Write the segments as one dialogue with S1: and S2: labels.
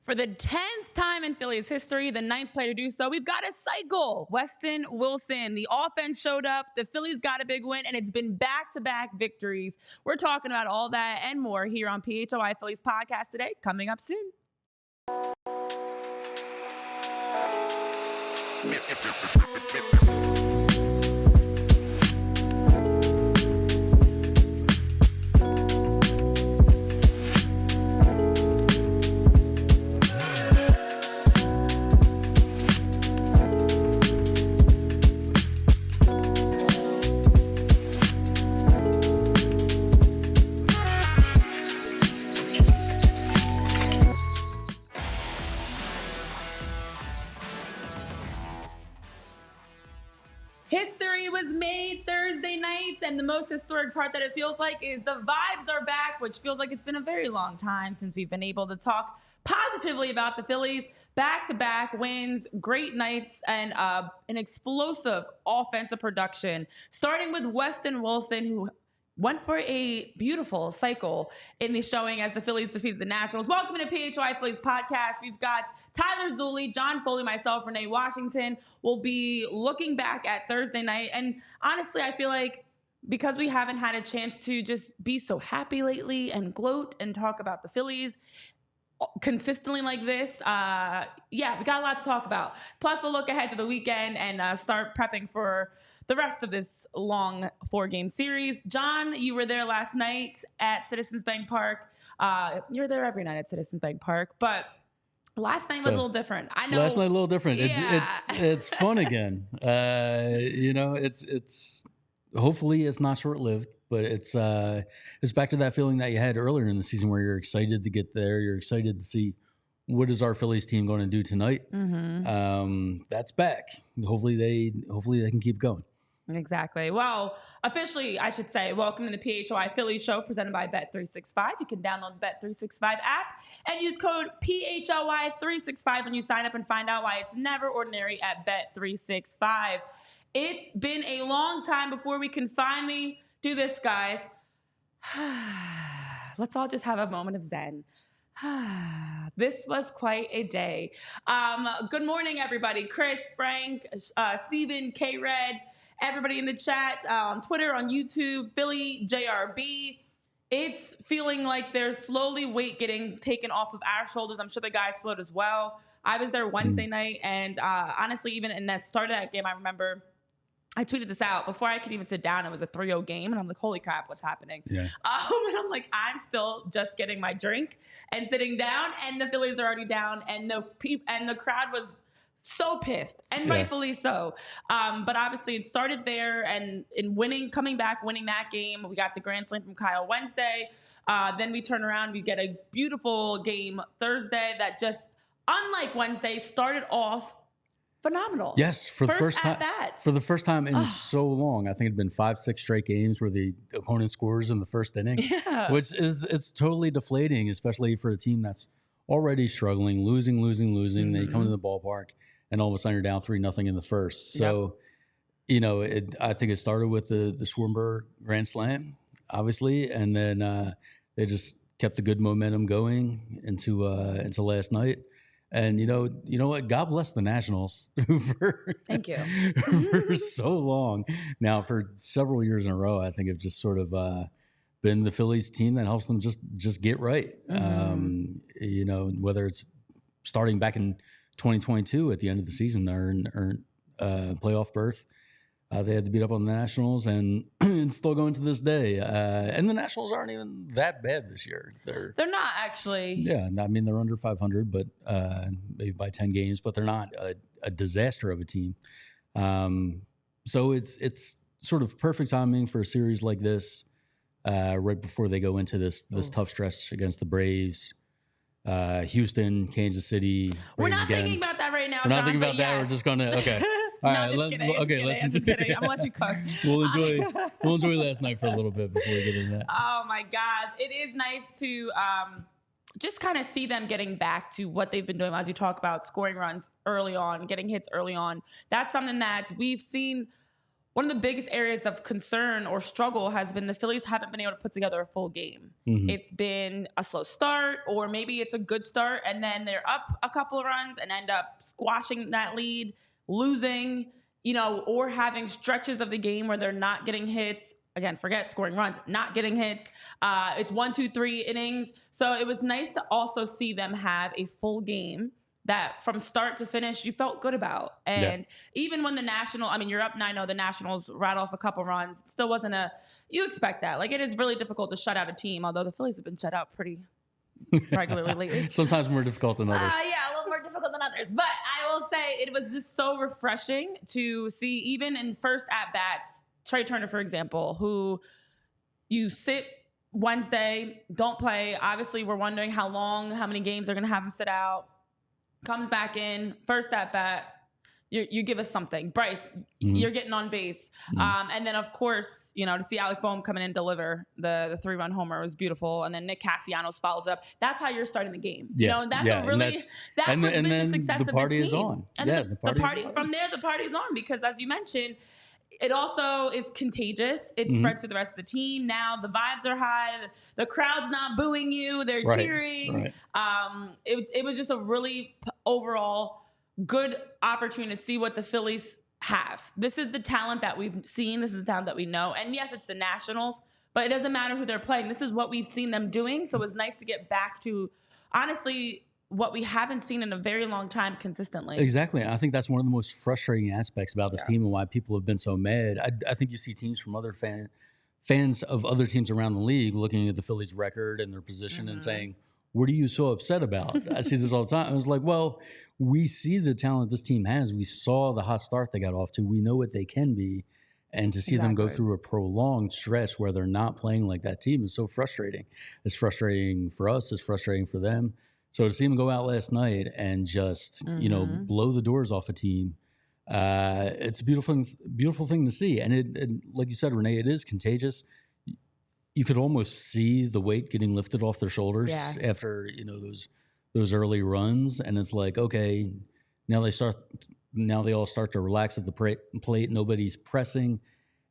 S1: For the 10th time in Phillies history, the 9th player to do so, we've got a cycle. Weston Wilson. The offense showed up. The Phillies got a big win, and it's been back-to-back victories. We're talking about all that and more here on PHLY Phillies podcast today, coming up soon. History was made Thursday nights, and the most historic part that it feels like is the vibes are back, which feels like it's been a very long time since we've been able to talk positively about the Phillies. Back-to-back wins, great nights, and an explosive offensive production, starting with Weston Wilson, who went for a beautiful cycle in the showing as the Phillies defeated the Nationals. Welcome to PHLY Phillies podcast. We've got Tyler Zulli, John Foley, myself, Renee Washington. We'll be looking back at Thursday night. And honestly, I feel like because we haven't had a chance to just be so happy lately and gloat and talk about the Phillies consistently like this, we got a lot to talk about. Plus, we'll look ahead to the weekend and start prepping for the rest of this long 4-game series. John, you were there last night at Citizens Bank Park. You're there every night at Citizens Bank Park, but last night was a little different. I know.
S2: Last night a little different.
S1: Yeah.
S2: It's fun again. It's hopefully it's not short-lived, but it's back to that feeling that you had earlier in the season where you're excited to get there. You're excited to see what is our Phillies team going to do tonight. Mm-hmm. That's back. Hopefully they can keep going.
S1: Exactly. Well, officially, I should say, welcome to the PHLY Phillies show presented by Bet365. You can download the Bet365 app and use code PHLY365 when you sign up and find out why it's never ordinary at Bet365. It's been a long time before we can finally do this, guys. Let's all just have a moment of zen. This was quite a day. Good morning, everybody. Chris, Frank, Steven, K-Red, everybody in the chat, on Twitter, on YouTube, Billy, JRB. It's feeling like there's slowly weight getting taken off of our shoulders. I'm sure the guys float as well. I was there Wednesday night, and honestly, even in that start of that game, I remember I tweeted this out before I could even sit down. It was a 3-0 game, and I'm like, holy crap, what's happening? Yeah. And I'm like, I'm still just getting my drink and sitting down, and the Phillies are already down, and the crowd was so pissed, and rightfully so. But obviously, it started there, and in coming back, winning that game, we got the grand slam from Kyle Wednesday. Then we turn around, we get a beautiful game Thursday that just, unlike Wednesday, started off phenomenal.
S2: Yes, for the first time. For the first time in so long. I think it'd been 5-6 straight games where the opponent scores in the first inning, which it's totally deflating, especially for a team that's already struggling, losing. Mm-hmm. They come into the ballpark, and all of a sudden you're down 3-0 in the first. So, I think it started with the Schwarber grand slam, obviously, and then they just kept the good momentum going into last night. And you know what? God bless the Nationals
S1: Thank you.
S2: for so long now, for several years in a row. I think have just sort of been the Phillies team that helps them just get right. Mm-hmm. Whether it's starting back in 2022 at the end of the season, earn playoff berth. They had to beat up on the Nationals, and it's still going to this day. And the Nationals aren't even that bad this year. They're
S1: not actually.
S2: Yeah, I mean, they're under 500, but maybe by 10 games. But they're not a disaster of a team. So it's sort of perfect timing for a series like this, right before they go into this tough stretch against the Braves. Houston, Kansas City.
S1: We're not thinking about that right now.
S2: We're not thinking about that. We're just going to okay. All right,
S1: let's just kidding. I'm gonna let you cook.
S2: We'll enjoy last night for a little bit before we get into that.
S1: Oh my gosh, it is nice to just kind of see them getting back to what they've been doing. As you talk about scoring runs early on, getting hits early on, that's something that we've seen one of the biggest areas of concern or struggle has been the Phillies haven't been able to put together a full game. It's been a slow start, or maybe it's a good start and then they're up a couple of runs and end up squashing that lead, losing, or having stretches of the game where they're not getting hits. Again, forget scoring runs, not getting hits. It's 1, 2, 3 innings. So it was nice to also see them have a full game that from start to finish you felt good about. And even when you're up 9-0, the Nationals rattle off a couple runs. It still wasn't you expect that. Like, it is really difficult to shut out a team, although the Phillies have been shut out pretty regularly lately.
S2: Sometimes more difficult than others.
S1: A little more difficult than others. But I will say it was just so refreshing to see, even in first at-bats, Trey Turner, for example, who you sit Wednesday, don't play. Obviously, we're wondering how many games they're going to have him sit out. Comes back in, first at bat, you give us something. Bryce, you're getting on base. And then, of course, to see Alec Bohm come in and deliver the 3-run homer was beautiful. And then Nick Castellanos follows up. That's how you're starting the game. That's what's been the success of this team. And the party is on. From there, the party is on because, as you mentioned, it also is contagious. It spreads to the rest of the team. Now the vibes are high. The crowd's not booing you. They're cheering. It was just a really overall good opportunity to see what the Phillies have. This is the talent that we've seen. This is the talent that we know. And yes, it's the Nationals, but it doesn't matter who they're playing. This is what we've seen them doing. So it's nice to get back to, honestly, what we haven't seen in a very long time consistently.
S2: Exactly. I think that's one of the most frustrating aspects about this team and why people have been so mad. I think you see teams from other fans of other teams around the league looking at the Phillies record and their position and saying, what are you so upset about? I see this all the time. I was like, well, we see the talent this team has. We saw the hot start they got off to. We know what they can be. And to see them go through a prolonged stretch where they're not playing like that team is so frustrating. It's frustrating for us. It's frustrating for them. So to see him go out last night and just, blow the doors off a team, it's a beautiful thing to see. And it, like you said, Renee, it is contagious. You could almost see the weight getting lifted off their shoulders after, those early runs. And it's like, okay, now they all start to relax at the plate. Nobody's pressing.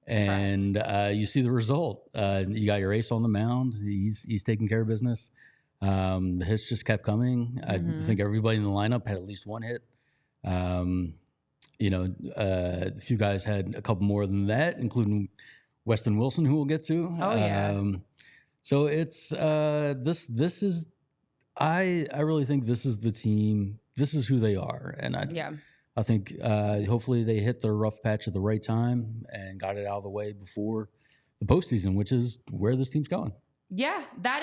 S2: And you see the result. You got your ace on the mound. He's taking care of business. The hits just kept coming. I think everybody in the lineup had at least one hit. A few guys had a couple more than that, including Weston Wilson, who we'll get to. So it's this is I really think this is the team. This is who they are, and I think hopefully they hit their rough patch at the right time and got it out of the way before the postseason, which is where this team's going.
S1: Yeah, that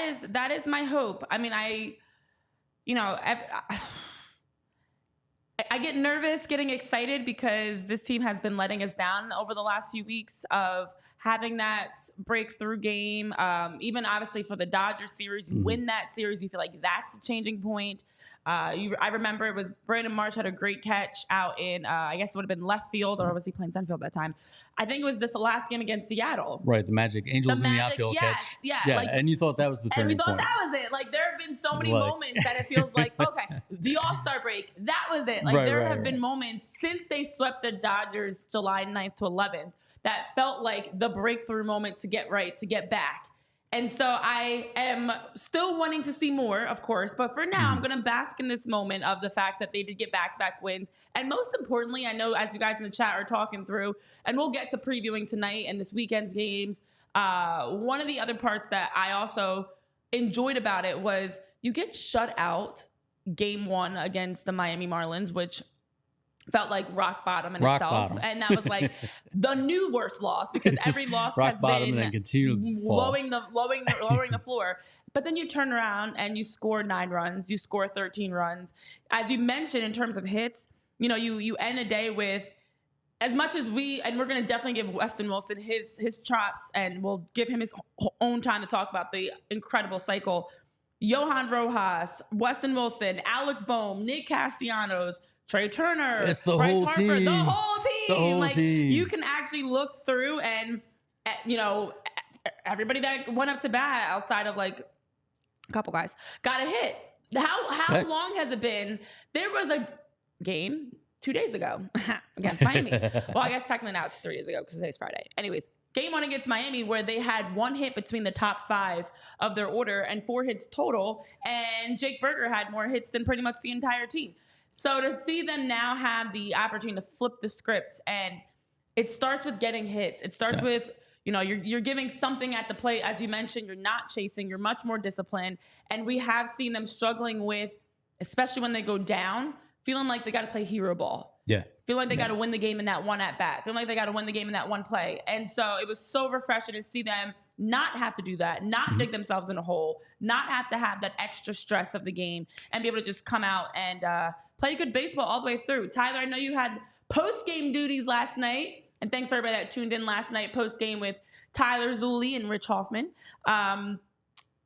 S1: is my hope. I mean, I get nervous, getting excited because this team has been letting us down over the last few weeks of having that breakthrough game. Even obviously for the Dodgers series, you win that series, you feel like that's the changing point. I remember it was Brandon Marsh had a great catch out in, I guess it would have been left field, or was he playing center field at that time? I think it was this last game against Seattle.
S2: Right, the Magic Angels in the outfield catch. Yeah, and you thought that was the turning point.
S1: And we thought that was it. Like, there have been so many moments that it feels like, okay, the All-Star break, that was it. Like, there have been moments since they swept the Dodgers July 9th to 11th that felt like the breakthrough moment to get right, to get back. And so I am still wanting to see more, of course. But for now, I'm going to bask in this moment of the fact that they did get back-to-back wins. And most importantly, I know as you guys in the chat are talking through, and we'll get to previewing tonight and this weekend's games, one of the other parts that I also enjoyed about it was you get shut out game one against the Miami Marlins, which felt like rock bottom in itself. And that was like the new worst loss because every loss has been lowering the floor. But then you turn around and you score 9 runs, you score 13 runs. As you mentioned, in terms of hits, you end a day with, as much as we're going to definitely give Weston Wilson his chops, and we'll give him his own time to talk about the incredible cycle. Johan Rojas, Weston Wilson, Alec Bohm, Nick Castellanos, Trey Turner,
S2: it's the
S1: Bryce
S2: whole
S1: Harper,
S2: team.
S1: the whole team.
S2: The whole team.
S1: You can actually look through and, everybody that went up to bat outside of like a couple guys got a hit. How long has it been? There was a game 2 days ago against Miami. Well, I guess technically now it's 3 days ago because today's Friday. Anyways, game 1 against Miami where they had 1 hit between the top 5 of their order and 4 hits total. And Jake Berger had more hits than pretty much the entire team. So to see them now have the opportunity to flip the scripts, and it starts with getting hits. It starts with, you're giving something at the plate. As you mentioned, you're not chasing. You're much more disciplined. And we have seen them struggling with, especially when they go down, feeling like they got to play hero ball.
S2: Yeah.
S1: Feeling like they got to win the game in that one at bat. Feeling like they got to win the game in that one play. And so it was so refreshing to see them not have to do that, not dig themselves in a hole, not have to have that extra stress of the game, and be able to just come out and play good baseball all the way through. Tyler, I know you had post-game duties last night, and thanks for everybody that tuned in last night post-game with Tyler Zulli and Rich Hoffman.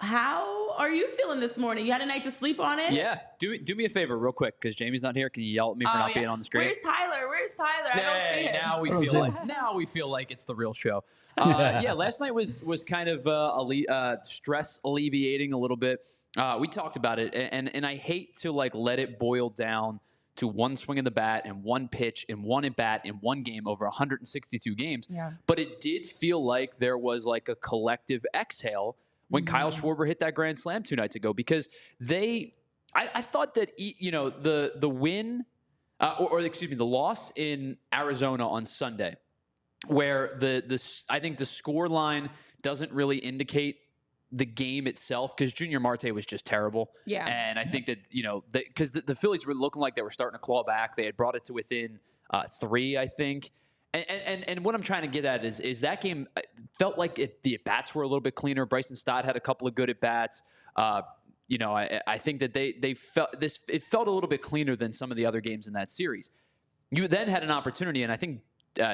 S1: How are you feeling this morning? You had a night to sleep on it?
S3: Yeah. Do me a favor real quick, because Jamie's not here. Can you yell at me for not being on the screen?
S1: Where's Tyler? I don't see him.
S3: Now we feel like it's the real show. Last night was kind of stress alleviating a little bit. We talked about it, and I hate to let it boil down to one swing of the bat and one pitch and one at bat in one game over 162 games.
S1: Yeah.
S3: But it did feel like there was a collective exhale when Kyle Schwarber hit that grand slam 2 nights ago, because I thought that the win the loss in Arizona on Sunday, where I think the score line doesn't really indicate the game itself, because Junior Marte was just terrible.
S1: Yeah.
S3: And I think that, because the Phillies were looking like they were starting to claw back. They had brought it to within 3, I think. And what I'm trying to get at is that game felt like the at-bats were a little bit cleaner. Bryson Stott had a couple of good at-bats. I think that they felt this. It felt a little bit cleaner than some of the other games in that series. You then had an opportunity, and I think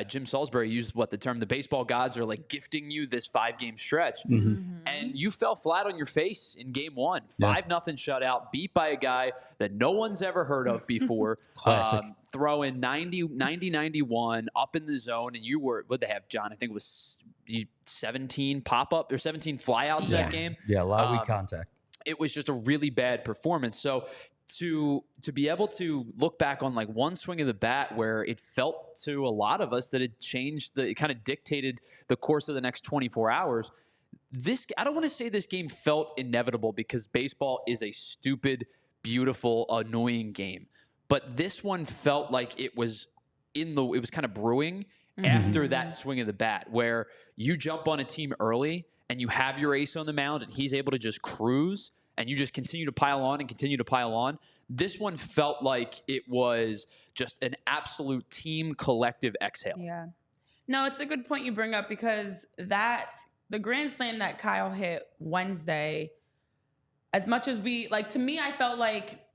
S3: Jim Salisbury used the term, the baseball gods are gifting you this 5-game stretch. And you fell flat on your face in game 1. 5-0 shutout, beat by a guy that no one's ever heard of before.
S2: Classic.
S3: Throwing 90-91 up in the zone, and you were, what'd they have, John? I think it was 17 pop-up or 17 flyouts that game.
S2: Yeah, a lot of weak contact.
S3: It was just a really bad performance. So to be able to look back on one swing of the bat where it felt to a lot of us that it changed it kind of dictated the course of the next 24 hours. I don't want to say this game felt inevitable, because baseball is a stupid, beautiful, annoying game. But this one felt like it was kind of brewing after that swing of the bat, where you jump on a team early and you have your ace on the mound and he's able to just cruise, and you just continue to pile on and continue to pile on. This one felt like it was just an absolute team collective exhale.
S1: Yeah. No, it's a good point you bring up, because the grand slam that Kyle hit Wednesday, as much as to me, I felt like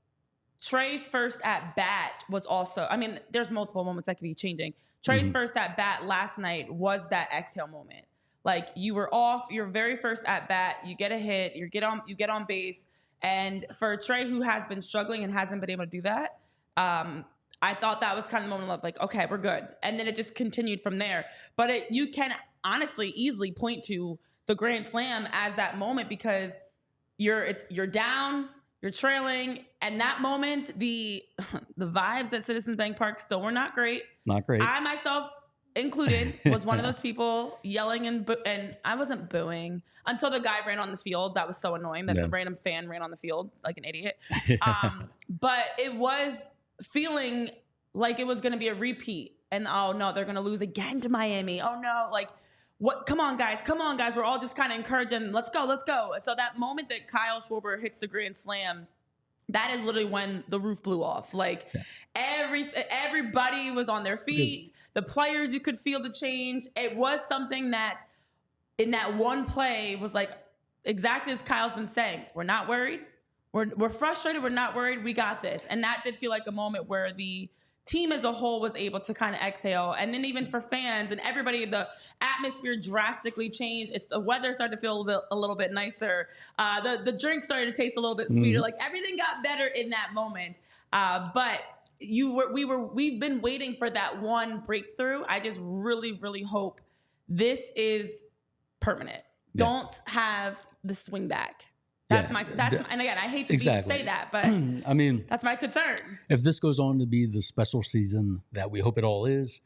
S1: Trey's first at bat was also, there's multiple moments that could be changing. Trey's first at bat last night was that exhale moment. You were off your very first at bat, you get a hit, you get on base, and for Trey, who has been struggling and hasn't been able to do that, I thought that was kind of the moment of okay, we're good, and then it just continued from there. But you can honestly easily point to the grand slam as that moment, because you're down, you're trailing, and that moment the vibes at Citizens Bank Park still were not great.
S2: Not great.
S1: I myself included was one of those people yelling and I wasn't booing until the guy ran on the field. That was so annoying that the random fan ran on the field like an idiot. But it was feeling like it was going to be a repeat, and oh no, they're going to lose again to Miami. Oh no, what? Come on guys. We're all just kind of encouraging, let's go. And so that moment that Kyle Schwarber hits the grand slam, that is literally when the roof blew off. Everybody was on their feet. The players, you could feel the change. It was something that in that one play was exactly as Kyle's been saying. We're not worried. We're frustrated. We're not worried. We got this. And that did feel like a moment where the team as a whole was able to kind of exhale. And then even for fans and everybody, the atmosphere drastically changed. The weather started to feel a little bit nicer. The drink started to taste a little bit sweeter. Everything got better in that moment. But we've been waiting for that one breakthrough. I just really, really hope this is permanent. Yeah. Don't have the swing back. And again, I hate to say that, but
S2: I mean,
S1: that's my concern.
S2: If this goes on to be the special season that we hope it all is,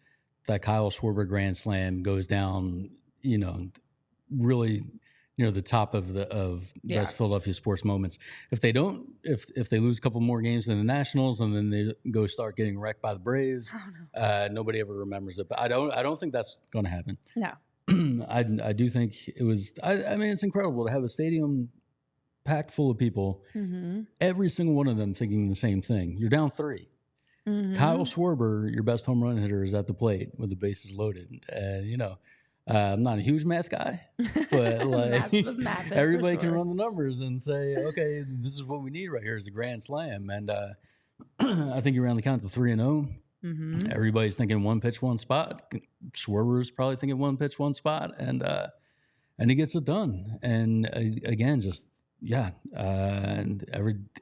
S2: that Kyle Schwarber grand slam goes down, really near the top of best Philadelphia sports moments. If they don't, if they lose a couple more games in the Nationals and then they go start getting wrecked by the Braves, nobody ever remembers it. But I don't think that's going to happen.
S1: No.
S2: I do think it was. I mean, it's incredible to have a stadium packed full of people, every single one of them thinking the same thing. You're down 3. Kyle Schwarber, your best home run hitter, is at the plate with the bases loaded. And, I'm not a huge math guy, but like everybody can run the numbers and say, okay, this is what we need right here is a grand slam. And I think you're around the count to 3-0. Everybody's thinking one pitch, one spot. Schwarber's probably thinking one pitch, one spot. And he gets it done. And again, just and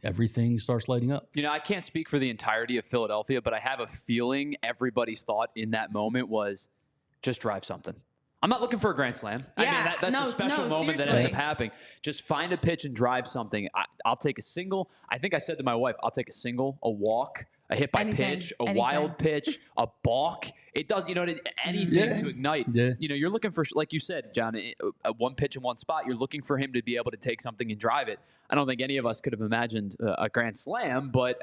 S2: everything starts lighting up.
S3: I can't speak for the entirety of Philadelphia, but I have a feeling everybody's thought in that moment was just drive something. I'm not looking for a grand slam.
S1: Yeah,
S3: I mean, that's a special moment that ends up happening. Just find a pitch and drive something. I'll take a single. I think I said to my wife, I'll take a single, a walk, a hit by pitch, a wild pitch, a balk. It does, anything to ignite.
S2: Yeah.
S3: You're looking for, like you said, John, a one pitch in one spot. You're looking for him to be able to take something and drive it. I don't think any of us could have imagined a grand slam, but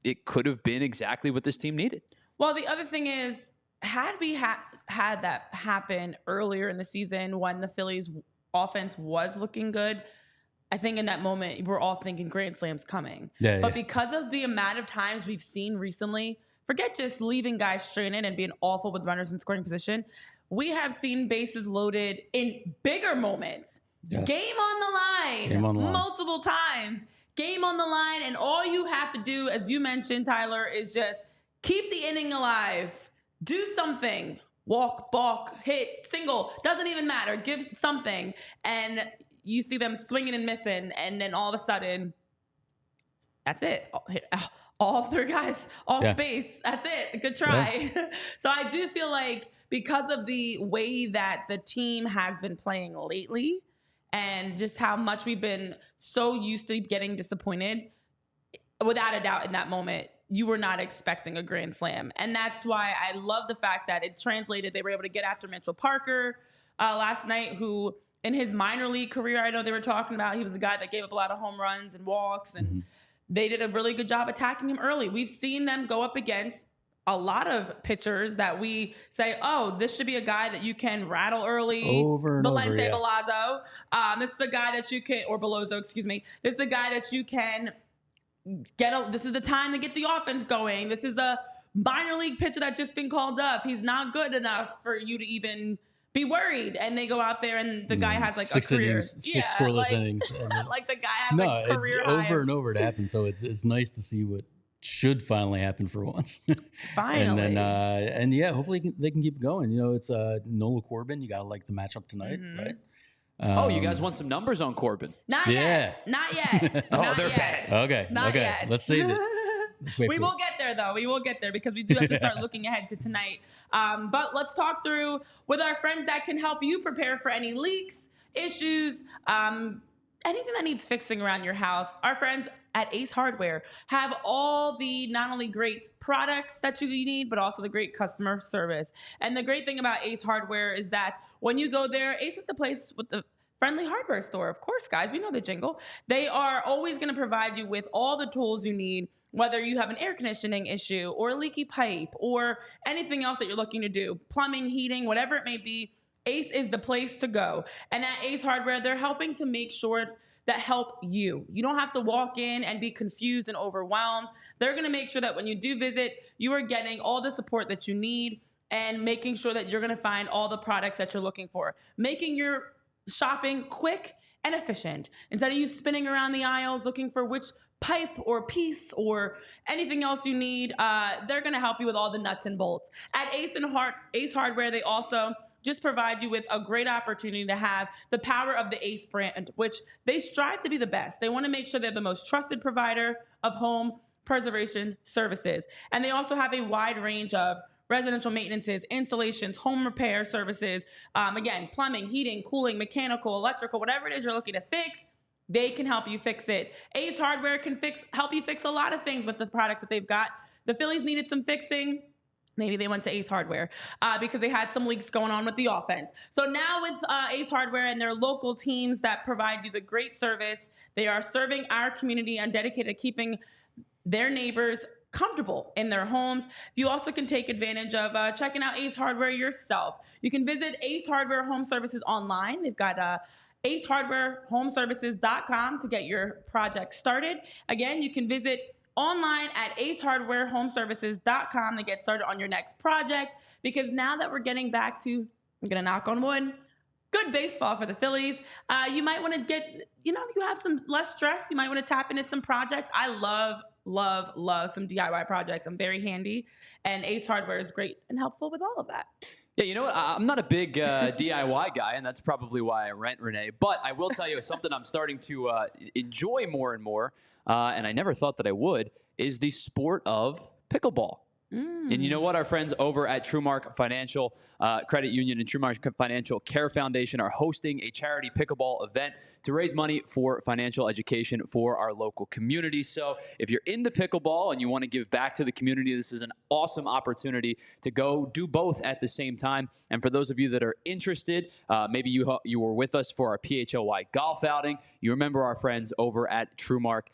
S3: it could have been exactly what this team needed.
S1: Well, the other thing is, had we had that happen earlier in the season when the Phillies offense was looking good, I think in that moment we're all thinking grand slam's coming. But because of the amount of times we've seen recently, forget just leaving guys stranded and being awful with runners in scoring position, we have seen bases loaded in bigger moments.
S2: Yes.
S1: Game on the line, multiple times. Game on the line, and all you have to do, as you mentioned, Tyler, is just keep the inning alive. Do something. Walk, balk, hit, single. Doesn't even matter. Give something. And you see them swinging and missing. And then all of a sudden, that's it. All 3 guys off base. That's it. Good try. Yeah. So I do feel like because of the way that the team has been playing lately and just how much we've been so used to getting disappointed, without a doubt in that moment, you were not expecting a grand slam. And that's why I love the fact that it translated. They were able to get after Mitchell Parker last night, who in his minor league career, I know they were talking about, he was a guy that gave up a lot of home runs and walks, and they did a really good job attacking him early. We've seen them go up against a lot of pitchers that we say, oh, this should be a guy that you can rattle early.
S2: Over and
S1: Valente
S2: over, yeah.
S1: Belazzo. This is a guy that you can, or Belozzo, excuse me. This is a guy that you can this is the time to get the offense going. This is a minor league pitcher that's just been called up. He's not good enough for you to even be worried. And they go out there and the guy has like
S2: 6
S1: a career.
S2: innings, 6 scoreless innings.
S1: Like the guy has a career high.
S2: Over and over it happens. So it's nice to see what should finally happen for once.
S1: Finally.
S2: And then, hopefully they can keep going. It's Nola Corbin. You got to like the matchup tonight, right?
S3: You guys want some numbers on Corbin?
S1: Not yet.
S3: They're bad.
S2: Okay.
S1: Not yet.
S2: Let's see that.
S1: We will get there, though. We will get there because we do have to start looking ahead to tonight. But let's talk through with our friends that can help you prepare for any leaks, issues, anything that needs fixing around your house. Our friends at Ace Hardware have all the not only great products that you need, but also the great customer service. And the great thing about Ace Hardware is that when you go there, Ace is the place with the friendly hardware store. Of course, guys, we know the jingle. They are always going to provide you with all the tools you need, whether you have an air conditioning issue or a leaky pipe or anything else that you're looking to do, plumbing, heating, whatever it may be. Ace is the place to go. And at Ace Hardware, they're helping to make sure that help you. You don't have to walk in and be confused and overwhelmed. They're going to make sure that when you do visit, you are getting all the support that you need and making sure that you're going to find all the products that you're looking for, making your shopping quick and efficient. Instead of you spinning around the aisles looking for which pipe or piece or anything else you need, they're going to help you with all the nuts and bolts. At Ace Hardware, they also just provide you with a great opportunity to have the power of the Ace brand, which they strive to be the best. They want to make sure they're the most trusted provider of home preservation services. And they also have a wide range of residential maintenances, installations, home repair services. Again, plumbing, heating, cooling, mechanical, electrical, whatever it is you're looking to fix, they can help you fix it. Ace Hardware can help you fix a lot of things with the products that they've got. The Phillies needed some fixing. Maybe they went to Ace Hardware because they had some leaks going on with the offense. So now with Ace Hardware and their local teams that provide you the great service, they are serving our community and dedicated to keeping their neighbors comfortable in their homes. You also can take advantage of checking out Ace Hardware yourself. You can visit Ace Hardware Home Services online. They've got acehardwarehomeservices.com to get your project started. Again, you can visit online at acehardwarehomeservices.com to get started on your next project, because now that we're getting back to, I'm going to knock on wood, good baseball for the Phillies, you might want to get, you have some less stress. You might want to tap into some projects. I love some DIY projects. I'm very handy, and Ace Hardware is great and helpful with all of that.
S3: Yeah, you know what? I'm not a big DIY guy, and that's probably why I rent, Renee. But I will tell you something I'm starting to enjoy more and more, and I never thought that I would, is the sport of pickleball. And you know what? Our friends over at TrueMark Financial Credit Union and TrueMark Financial Care Foundation are hosting a charity pickleball event to raise money for financial education for our local community. So if you're into pickleball and you want to give back to the community, this is an awesome opportunity to go do both at the same time. And for those of you that are interested, maybe you were with us for our PHLY golf outing. You remember our friends over at TrueMark.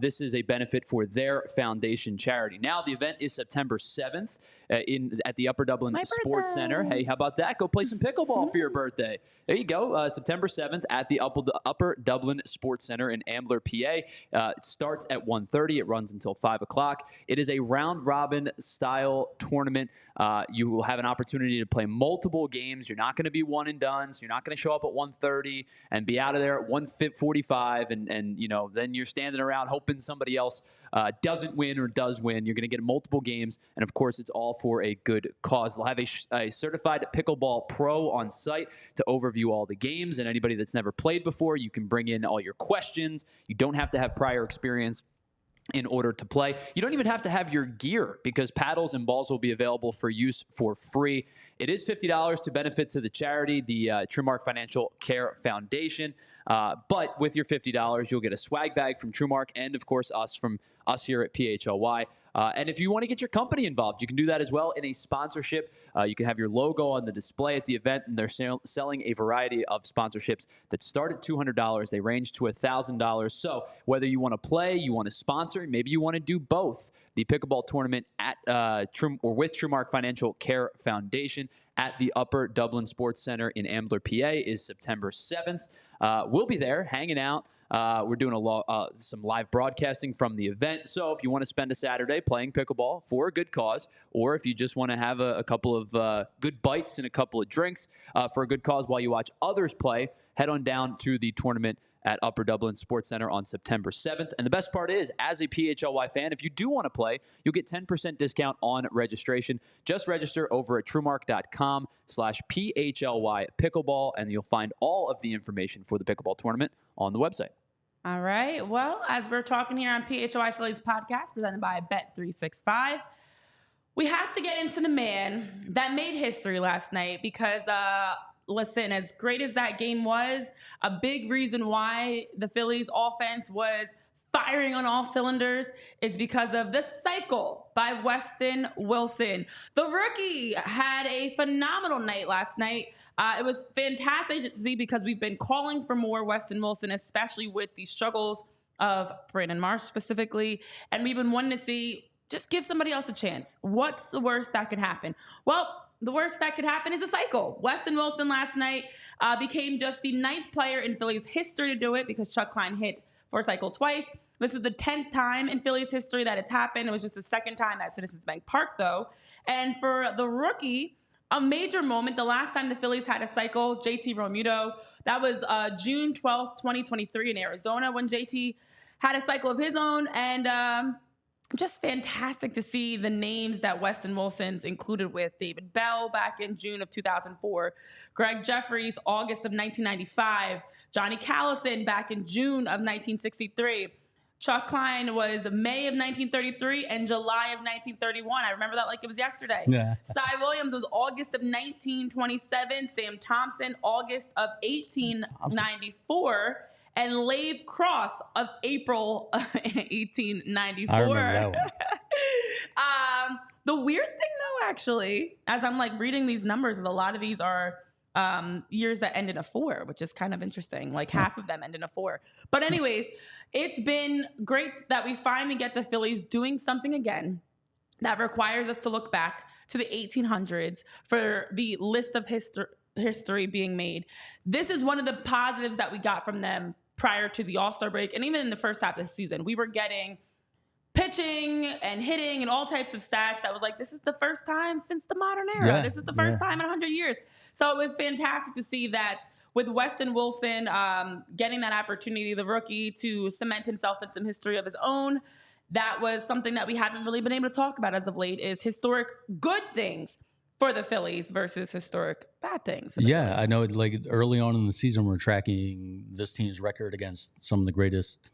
S3: This is a benefit for their foundation charity. Now, the event is September 7th at the Upper Dublin Sports Center. Hey, how about that? Go play some pickleball for your birthday. There you go. September 7th at the Upper Dublin Sports Center in Ambler, PA. It starts at 1:30. It runs until 5 o'clock. It is a round-robin style tournament. You will have an opportunity to play multiple games. You're not going to be one and done. So you're not going to show up at 1:30 and be out of there at 1:45, and then you're standing around hoping somebody else doesn't win or does win. You're going to get multiple games, and of course, it's all for a good cause. They'll have a certified pickleball pro on site to overview all the games, and anybody that's never played before, you can bring in all your questions. You don't have to have prior experience in order to play. You don't even have to have your gear, because paddles and balls will be available for use for free. It is $50 to benefit to the charity, the TrueMark Financial Care Foundation. But with your $50, you'll get a swag bag from TrueMark and, of course, from us here at PHLY. And if you want to get your company involved, you can do that as well in a sponsorship. You can have your logo on the display at the event, and they're selling a variety of sponsorships that start at $200. They range to $1,000. So whether you want to play, you want to sponsor, maybe you want to do both. The pickleball tournament at with TrueMark Financial Care Foundation at the Upper Dublin Sports Center in Ambler, PA is September 7th. We'll be there hanging out. We're doing some live broadcasting from the event. So if you want to spend a Saturday playing pickleball for a good cause, or if you just want to have a couple of good bites and a couple of drinks for a good cause while you watch others play, head on down to the tournament at Upper Dublin Sports Center on September 7th. And the best part is, as a PHLY fan, if you do want to play, you'll get 10% discount on registration. Just register over at TrueMark.com/PHLY pickleball, and you'll find all of the information for the pickleball tournament on the website.
S1: All right. Well, as we're talking here on PHLY Phillies podcast presented by Bet365, we have to get into the man that made history last night, because listen, as great as that game was, a big reason why the Phillies offense was firing on all cylinders is because of the cycle by Weston Wilson. The rookie had a phenomenal night last night. It was fantastic to see, because we've been calling for more Weston Wilson, especially with the struggles of Brandon Marsh specifically. And we've been wanting to see, just give somebody else a chance. What's the worst that could happen? Well, the worst that could happen is a cycle. Weston Wilson last night became just the 9th player in Phillies history to do it, because Chuck Klein hit for a cycle twice. This is the 10th time in Phillies history that it's happened. It was just the 2nd time at Citizens Bank Park, though. And for the rookie, a major moment, the last time the Phillies had a cycle, JT Realmuto, that was June 12th, 2023 in Arizona, when JT had a cycle of his own. And just fantastic to see the names that Weston Wilson's included with: David Bell back in June of 2004, Greg Jeffries, August of 1995, Johnny Callison back in June of 1963. Chuck Klein was May of 1933 and July of 1931. I remember that like it was yesterday.
S2: Yeah.
S1: Cy Williams was August of 1927. Sam Thompson, August of 1894. and Lave Cross of April 1894.
S2: I remember that one.
S1: The weird thing, though, actually, as I'm like reading these numbers, is a lot of these are years that end in a 4, which is kind of interesting. Like half of them end in a 4. But anyways, it's been great that we finally get the Phillies doing something again that requires us to look back to the 1800s for the list of history being made. This is one of the positives that we got from them prior to the All-Star break. And even in the first half of the season, we were getting pitching and hitting and all types of stats that was like, this is the first time since the modern era.
S2: Yeah,
S1: this is the first time in 100 years. So it was fantastic to see that with Weston Wilson getting that opportunity, the rookie, to cement himself in some history of his own. That was something that we haven't really been able to talk about as of late, is historic good things for the Phillies versus historic bad things for the Phillies.
S2: I know, like early on in the season, we're tracking this team's record against some of the greatest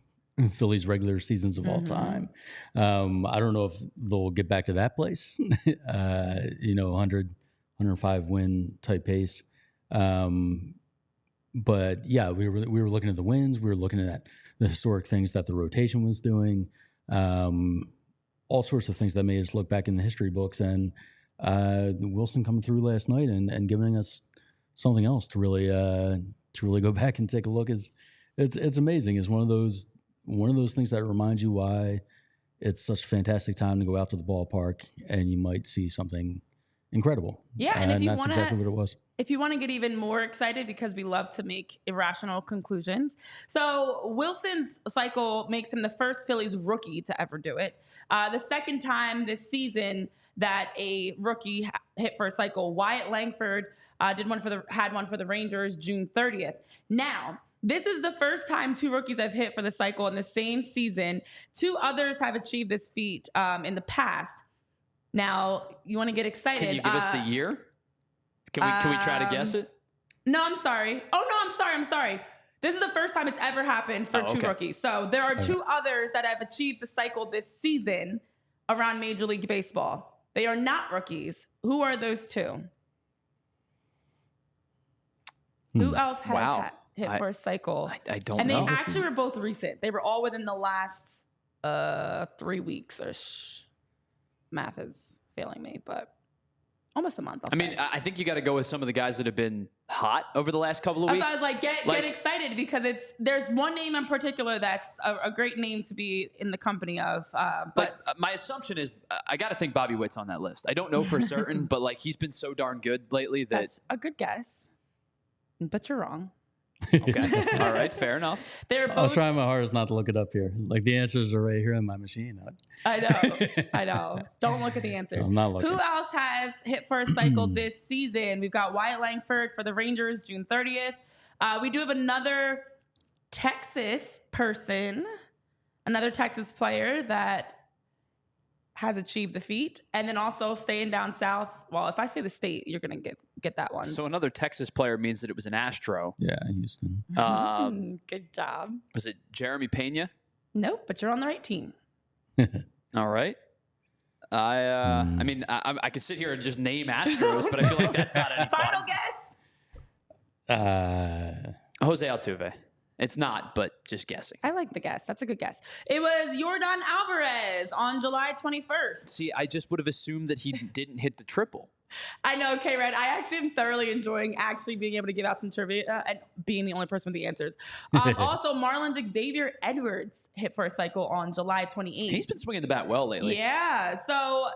S2: Phillies regular seasons of all time. I don't know if they'll get back to that place, 100, 105 win type pace. But yeah, we were looking at the wins. We were looking at the historic things that the rotation was doing. All sorts of things that made us look back in the history books, and Wilson coming through last night and giving us something else to really go back and take a look is it's amazing. It's one of those things that reminds you why it's such a fantastic time to go out to the ballpark and you might see something incredible.
S1: Yeah, and if you
S2: that's
S1: want
S2: exactly what it was.
S1: If you want to get even more excited, because we love to make irrational conclusions. So Wilson's cycle makes him the first Phillies rookie to ever do it. The second time this season that a rookie hit for a cycle, Wyatt Langford had one for the Rangers June 30th. Now, this is the first time 2 rookies have hit for the cycle in the same season. 2 others have achieved this feat in the past. Now, you want to get excited.
S3: Can you give us the year? Can we try to guess it?
S1: No, I'm sorry. Oh, no, I'm sorry. This is the first time it's ever happened for 2 rookies. So there are 2 others that have achieved the cycle this season around Major League Baseball. They are not rookies. Who are those 2? Who else has hit for a cycle?
S3: I don't know.
S1: And they actually were both recent. They were all within the last 3 weeks-ish. Math is failing me, but almost a month.
S3: I think you got to go with some of the guys that have been hot over the last couple of weeks.
S1: I was like, get excited, because there's one name in particular that's a great name to be in the company of. But
S3: my assumption is I got to think Bobby Witt's on that list. I don't know for certain, but like he's been so darn good lately that
S1: that's a good guess. But you're wrong.
S3: Okay. All right. Fair enough.
S1: They're both.
S2: I was trying my hardest not to look it up here. Like the answers are right here on my machine.
S1: I know. Don't look at the answers.
S2: I'm not looking.
S1: Who else has hit for a cycle this season? We've got Wyatt Langford for the Rangers, June 30th. We do have another Texas person, another Texas player that has achieved the feat, and then also staying down south. Well, if I say the state, you're gonna get that one.
S3: So another Texas player means that it was an Astro.
S2: Yeah, Houston.
S1: Good job.
S3: Was it Jeremy Pena?
S1: Nope, but you're on the right team.
S3: All right. I could sit here and just name Astros, but I feel like that's not any fun.
S1: Final guess.
S3: Jose Altuve. It's not, but just guessing.
S1: I like the guess. That's a good guess. It was Yordan Alvarez on July 21st.
S3: See, I just would have assumed that he didn't hit the triple.
S1: I know, K-Red. I actually am thoroughly enjoying being able to give out some trivia and being the only person with the answers. Also, Marlins Xavier Edwards hit for a cycle on July 28th.
S3: He's been swinging the bat well lately.
S1: Yeah. So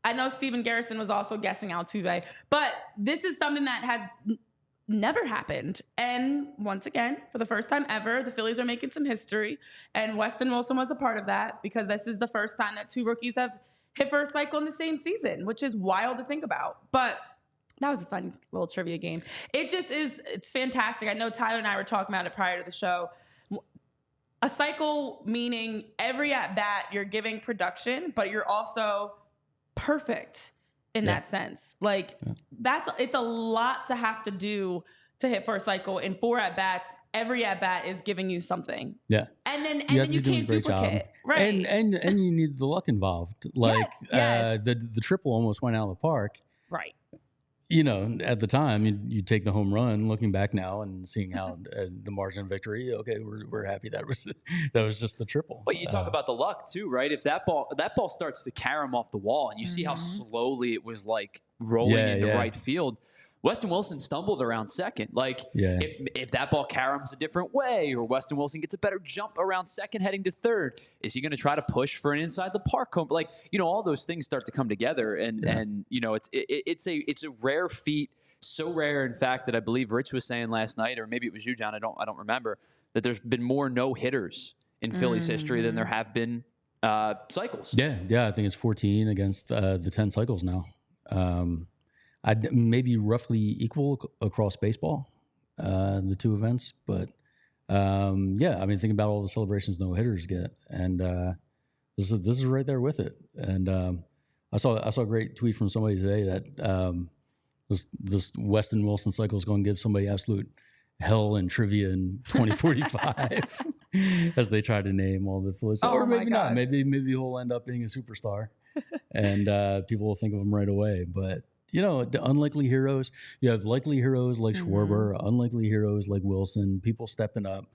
S1: I know Steven Garrison was also guessing Altuve, but this is something that has never happened. And once again, for the first time ever, the Phillies are making some history. And Weston Wilson was a part of that, because this is the first time that 2 rookies have hit for a cycle in the same season, which is wild to think about. But that was a fun little trivia game. It's fantastic. I know Tyler and I were talking about it prior to the show. A cycle meaning every at-bat you're giving production, but you're also perfect in that sense. Like it's a lot to have to do to hit for a cycle. In 4 at-bats, every at-bat is giving you something.
S2: Yeah.
S1: And then you can't duplicate. Right.
S2: And you need the luck involved. Like
S1: yes.
S2: the triple almost went out of the park.
S1: Right.
S2: at the time, you take the home run. Looking back now and seeing how the margin of victory, okay, we're happy that was just the triple.
S3: But you talk about the luck too, right? If that ball starts to carom off the wall, and you see how slowly it was like rolling into right field. Weston Wilson stumbled around second. If that ball caroms a different way, or Weston Wilson gets a better jump around second heading to third, is he going to try to push for an inside the park home? All those things start to come together, and it's a rare feat, so rare in fact that I believe Rich was saying last night, or maybe it was you, John, I don't remember, that there's been more no hitters in Phillies history than there have been cycles.
S2: Yeah, I think it's 14 against the 10 cycles now. I'd maybe roughly equal across baseball, the two events. But, think about all the celebrations no-hitters get. And this is right there with it. And I saw a great tweet from somebody today that this Weston Wilson cycle is going to give somebody absolute hell and trivia in 2045 as they try to name all the Phillies. Or maybe not. Maybe he'll end up being a superstar. And people will think of him right away. But the unlikely heroes, you have likely heroes like Schwarber, unlikely heroes like Wilson, people stepping up,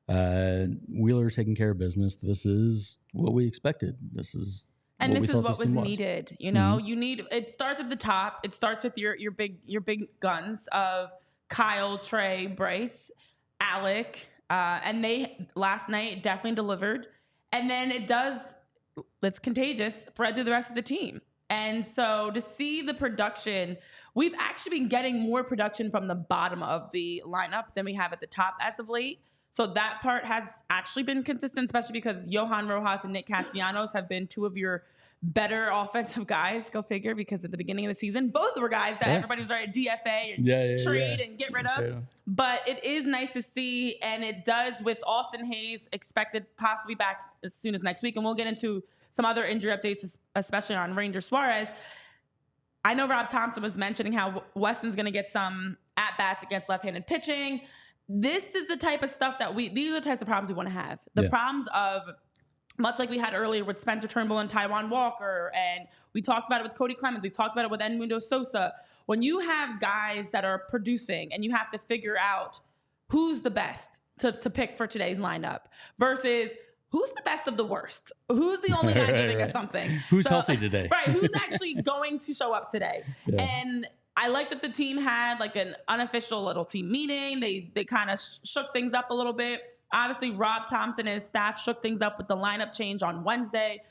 S2: Wheeler taking care of business. This is what we expected. This is
S1: what was needed. You need, it starts at the top. It starts with your big guns of Kyle, Trey, Bryce, Alec, and they last night definitely delivered. And then it's contagious, spread through the rest of the team. And so to see the production, we've actually been getting more production from the bottom of the lineup than we have at the top as of late. So that part has actually been consistent, especially because Johan Rojas and Nick Castellanos have been two of your better offensive guys. Go figure, because at the beginning of the season, both were guys that everybody was ready to DFA and trade and get rid of. But it is nice to see, and it does with Austin Hayes expected possibly back as soon as next week. And we'll get into some other injury updates, especially on Ranger Suarez. I know Rob Thompson was mentioning how Weston's going to get some at-bats against left-handed pitching. This is the type of stuff these are the types of problems we want to have. The problems of, much like we had earlier with Spencer Turnbull and Taijuan Walker, and we talked about it with Cody Clemens, we talked about it with Edmundo Sosa. When you have guys that are producing and you have to figure out who's the best to pick for today's lineup versus who's the best of the worst? Who's the only guy giving us something?
S2: Who's healthy today?
S1: Right. Who's actually going to show up today? And I like that the team had like an unofficial little team meeting. They kind of shook things up a little bit. Obviously, Rob Thompson and his staff shook things up with the lineup change on Wednesday.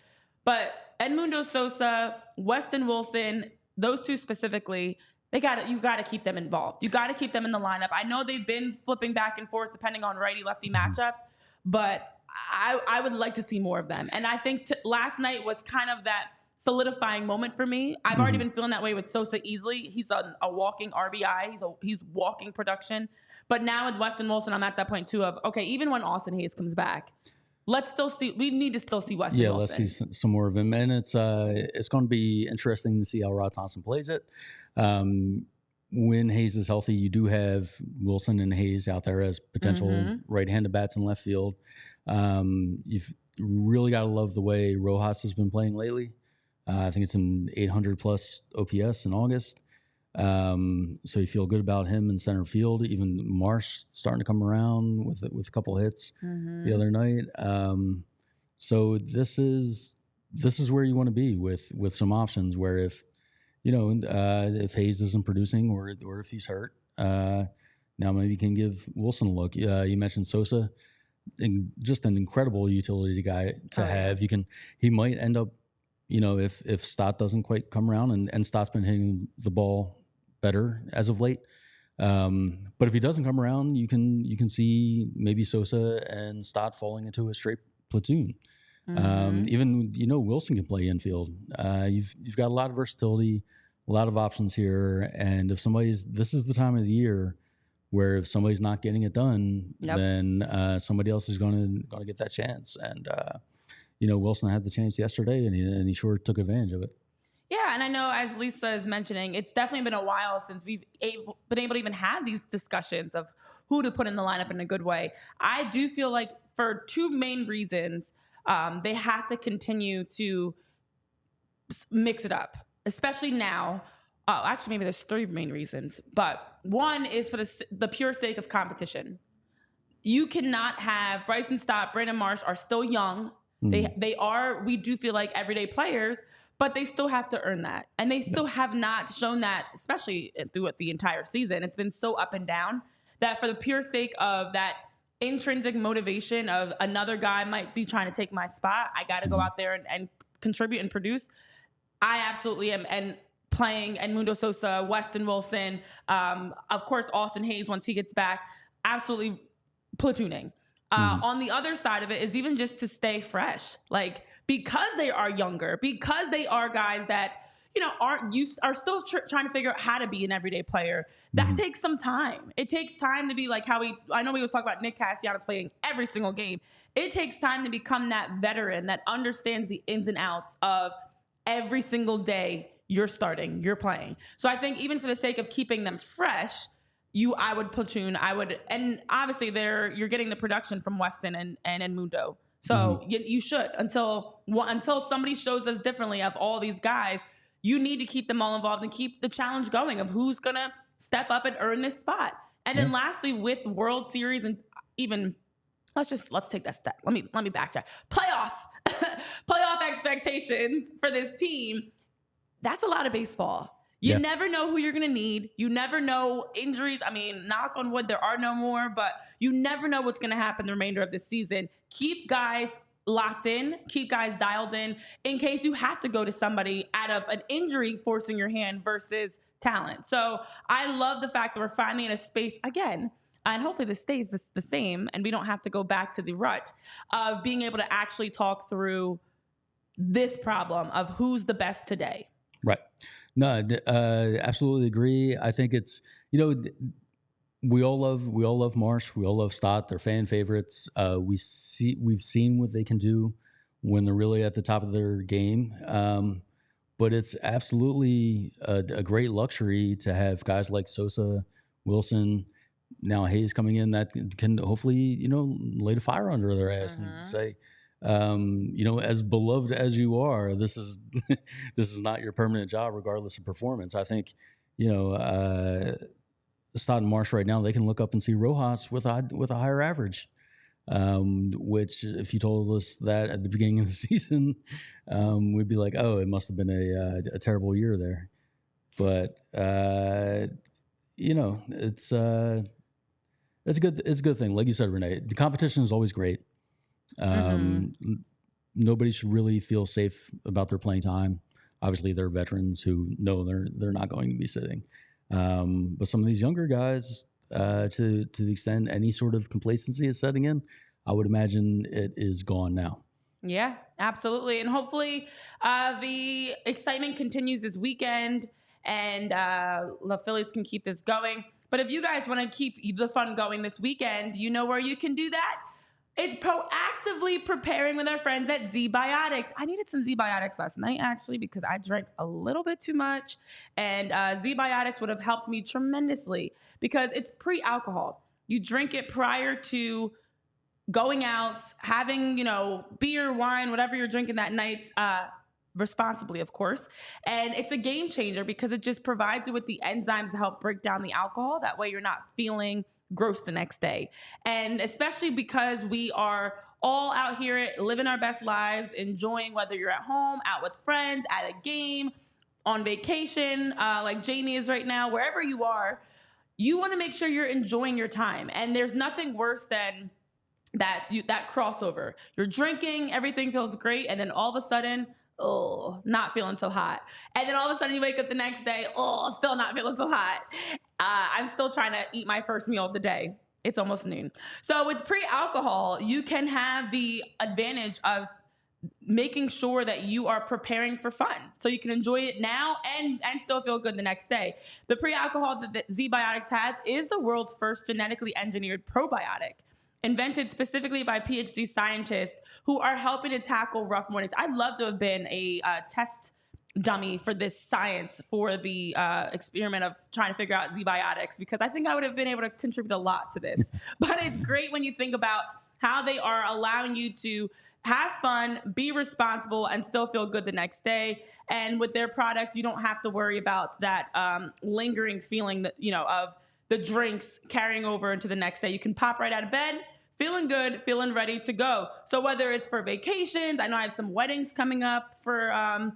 S1: But Edmundo Sosa, Weston Wilson, those two specifically, you got to keep them involved. You got to keep them in the lineup. I know they've been flipping back and forth depending on righty-lefty matchups, but I would like to see more of them. And I think last night was kind of that solidifying moment for me. I've already been feeling that way with Sosa easily. He's a walking RBI. He's walking production. But now with Weston Wilson, I'm at that point too of, okay, even when Austin Hayes comes back, we need to still see Weston Wilson.
S2: Yeah, let's see some more of him. And it's going to be interesting to see how Rod Thompson plays it. When Hayes is healthy, you do have Wilson and Hayes out there as potential right-handed bats in left field. You've really got to love the way Rojas has been playing lately. I think it's an 800-plus OPS in August. So you feel good about him in center field. Even Marsh starting to come around with a couple hits the other night. So this is where you want to be with some options where if Hayes isn't producing or if he's hurt, now maybe you can give Wilson a look. You mentioned Sosa, just an incredible utility guy to have. He might end up, if Stott doesn't quite come around, and Stott's been hitting the ball better as of late. But if he doesn't come around, you can see maybe Sosa and Stott falling into a straight platoon. Even Wilson can play infield. You've got a lot of versatility, a lot of options here, and if this is the time of the year where if somebody's not getting it done, then somebody else is going to get that chance. And Wilson had the chance yesterday, and he sure took advantage of it.
S1: Yeah, and I know, as Lisa is mentioning, it's definitely been a while since we've been able to even have these discussions of who to put in the lineup in a good way. I do feel like for two main reasons, they have to continue to mix it up, especially now. Oh, actually, maybe there's 3 main reasons. But one is for the pure sake of competition. You cannot have Bryson Stott, Brandon Marsh are still young. They are, we do feel like everyday players, but they still have to earn that. And they still have not shown that, especially throughout the entire season. It's been so up and down that for the pure sake of that intrinsic motivation of another guy might be trying to take my spot, I got to go out there and contribute and produce. I absolutely am. And playing Edmundo Sosa, Weston Wilson, of course, Austin Hayes once he gets back, absolutely platooning. On the other side of it is even just to stay fresh, like because they are younger, because they are guys that, you know, are still trying to figure out how to be an everyday player. That takes some time. It takes time to be like I know we was talking about Nick Castellanos playing every single game. It takes time to become that veteran that understands the ins and outs of every single day you're starting, you're playing. So I think even for the sake of keeping them fresh, I would platoon. And obviously you're getting the production from Weston and Edmundo. So you should until somebody shows us differently of all these guys. You need to keep them all involved and keep the challenge going of who's gonna step up and earn this spot. And then lastly, with World Series and even let's take that step. Let me backtrack. Playoff expectations for this team. That's a lot of baseball. You never know who you're going to need. You never know injuries. I mean, knock on wood, there are no more, but you never know what's going to happen the remainder of the season. Keep guys locked in, keep guys dialed in case you have to go to somebody out of an injury forcing your hand versus talent. So I love the fact that we're finally in a space again, and hopefully this stays the same and we don't have to go back to the rut of being able to actually talk through this problem of who's the best today.
S2: Right. No, absolutely agree. I think it's, you know, we all love Marsh. We all love Stott. They're fan favorites. We've seen what they can do when they're really at the top of their game. But it's absolutely a great luxury to have guys like Sosa, Wilson, now Hayes coming in that can hopefully, you know, light a fire under their ass and say, you know, as beloved as you are, this is not your permanent job, regardless of performance. I think, you know, Stott and Marsh right now, they can look up and see Rojas with a higher average. Which, if you told us that at the beginning of the season, we'd be like, oh, it must have been a terrible year there. But you know, it's a good thing. Like you said, Renee, the competition is always great. Nobody should really feel safe about their playing time. Obviously, they're veterans who know they're not going to be sitting. But some of these younger guys, to the extent any sort of complacency is setting in, I would imagine it is gone now.
S1: Yeah, absolutely. And hopefully the excitement continues this weekend and the Phillies can keep this going. But if you guys want to keep the fun going this weekend, you know where you can do that? It's proactively preparing with our friends at Z-Biotics. I needed some Z-Biotics last night, actually, because I drank a little bit too much. And Z-Biotics would have helped me tremendously because it's pre-alcohol. You drink it prior to going out, having, you know, beer, wine, whatever you're drinking that night, responsibly, of course. And it's a game changer because it just provides you with the enzymes to help break down the alcohol. That way you're not feeling gross the next day. And especially because we are all out here living our best lives, enjoying whether you're at home, out with friends, at a game, on vacation, like Jamie is right now, wherever you are, you want to make sure you're enjoying your time. And there's nothing worse than that crossover. You're drinking, everything feels great, and then all of a sudden, oh, not feeling so hot. And then all of a sudden you wake up the next day, oh, still not feeling so hot. I'm still trying to eat my first meal of the day. It's almost noon. So with pre-alcohol, you can have the advantage of making sure that you are preparing for fun. So you can enjoy it now and still feel good the next day. The pre-alcohol that Z-Biotics has is the world's first genetically engineered probiotic, invented specifically by PhD scientists who are helping to tackle rough mornings. I'd love to have been a test dummy for this science for the experiment of trying to figure out Z-Biotics, because I think I would have been able to contribute a lot to this. But it's great when you think about how they are allowing you to have fun, be responsible, and still feel good the next day. And with their product, you don't have to worry about that lingering feeling that, of the drinks carrying over into the next day. You can pop right out of bed, feeling good, feeling ready to go. So whether it's for vacations, I know I have some weddings coming up for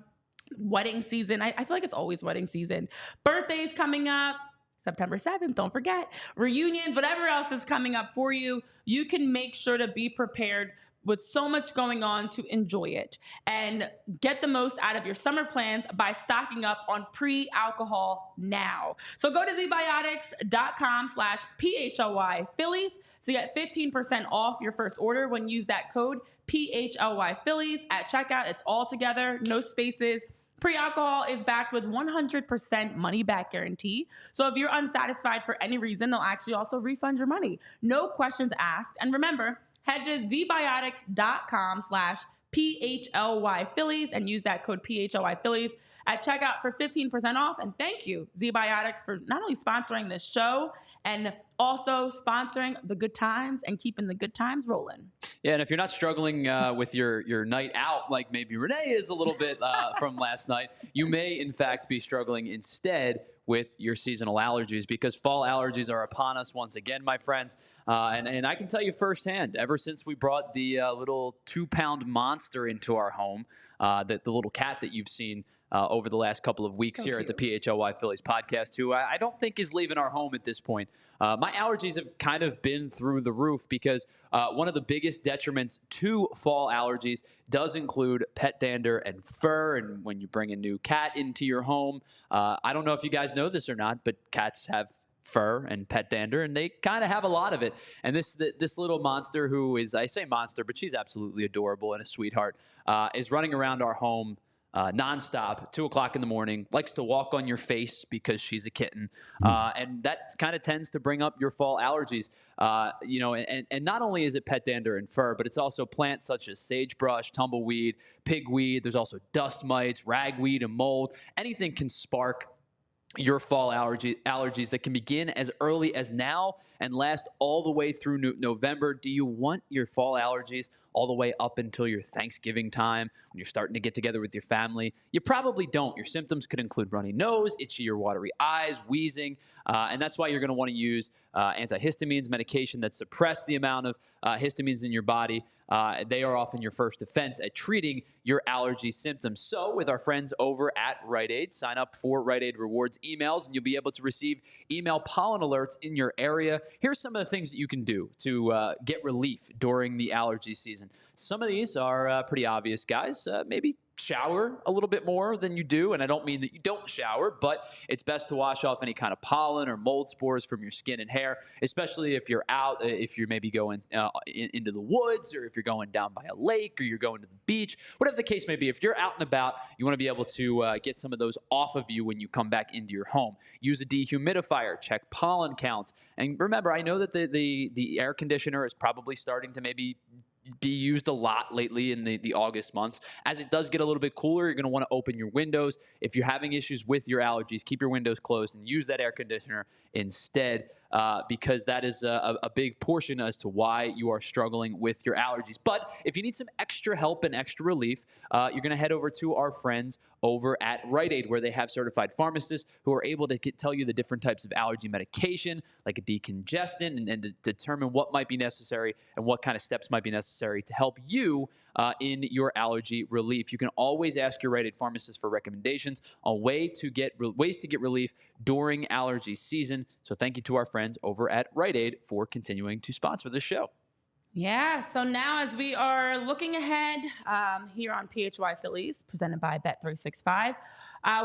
S1: wedding season. I feel like it's always wedding season. Birthdays coming up. September 7th, don't forget. Reunions, whatever else is coming up for you, you can make sure to be prepared with so much going on to enjoy it and get the most out of your summer plans by stocking up on pre-alcohol now. So go to zbiotics.com/PHLY Phillies to get 15% off your first order when you use that code PHLY Phillies at checkout. It's all together, no spaces. Pre-alcohol is backed with 100% money-back guarantee. So if you're unsatisfied for any reason, they'll actually also refund your money. No questions asked. And remember, head to zbiotics.com/PHLY Phillies and use that code PHLY Phillies at checkout for 15% off. And thank you, ZBiotics, for not only sponsoring this show and also sponsoring the good times and keeping the good times rolling.
S3: Yeah, and if you're not struggling with your night out, like maybe Renee is a little bit from last night, you may, in fact, be struggling instead with your seasonal allergies, because fall allergies are upon us once again, my friends. And I can tell you firsthand, ever since we brought the little 2-pound monster into our home, the little cat that you've seen over the last couple of weeks here at the PHLY Phillies podcast, who I don't think is leaving our home at this point. My allergies have kind of been through the roof because one of the biggest detriments to fall allergies does include pet dander and fur. And when you bring a new cat into your home, I don't know if you guys know this or not, but cats have fur and pet dander, and they kind of have a lot of it. And this little monster, who is, I say monster, but she's absolutely adorable and a sweetheart, is running around our home nonstop, 2 o'clock in the morning, likes to walk on your face because she's a kitten. And that kind of tends to bring up your fall allergies. And not only is it pet dander and fur, but it's also plants such as sagebrush, tumbleweed, pigweed. There's also dust mites, ragweed, and mold. Anything can spark your fall allergies that can begin as early as now and last all the way through November. Do you want your fall allergies all the way up until your Thanksgiving time when you're starting to get together with your family? You probably don't. Your symptoms could include runny nose, itchy or watery eyes, wheezing, and that's why you're going to want to use antihistamines, medication that suppress the amount of histamines in your body. They are often your first defense at treating your allergy symptoms. So with our friends over at Rite Aid, sign up for Rite Aid Rewards emails, and you'll be able to receive email pollen alerts in your area. Here's some of the things that you can do to get relief during the allergy season. Some of these are pretty obvious, guys. Maybe shower a little bit more than you do. And I don't mean that you don't shower, but it's best to wash off any kind of pollen or mold spores from your skin and hair, especially if you're out, if you're maybe going into the woods, or if you're going down by a lake, or you're going to the beach, whatever the case may be. If you're out and about, you want to be able to get some of those off of you when you come back into your home. Use a dehumidifier, check pollen counts. And remember, I know that the air conditioner is probably starting to maybe be used a lot lately in the August months. As it does get a little bit cooler, you're going to want to open your windows. If you're having issues with your allergies, keep your windows closed and use that air conditioner instead, because that is a big portion as to why you are struggling with your allergies. But if you need some extra help and extra relief, you're going to head over to our friends over at Rite Aid, where they have certified pharmacists who are able to tell you the different types of allergy medication, like a decongestant, and to determine what might be necessary and what kind of steps might be necessary to help you in your allergy relief. You can always ask your Rite Aid pharmacist for recommendations on ways to get relief during allergy season. So thank you to our friends over at Rite Aid for continuing to sponsor this show.
S1: Yeah, so now as we are looking ahead here on PHY Phillies, presented by Bet365,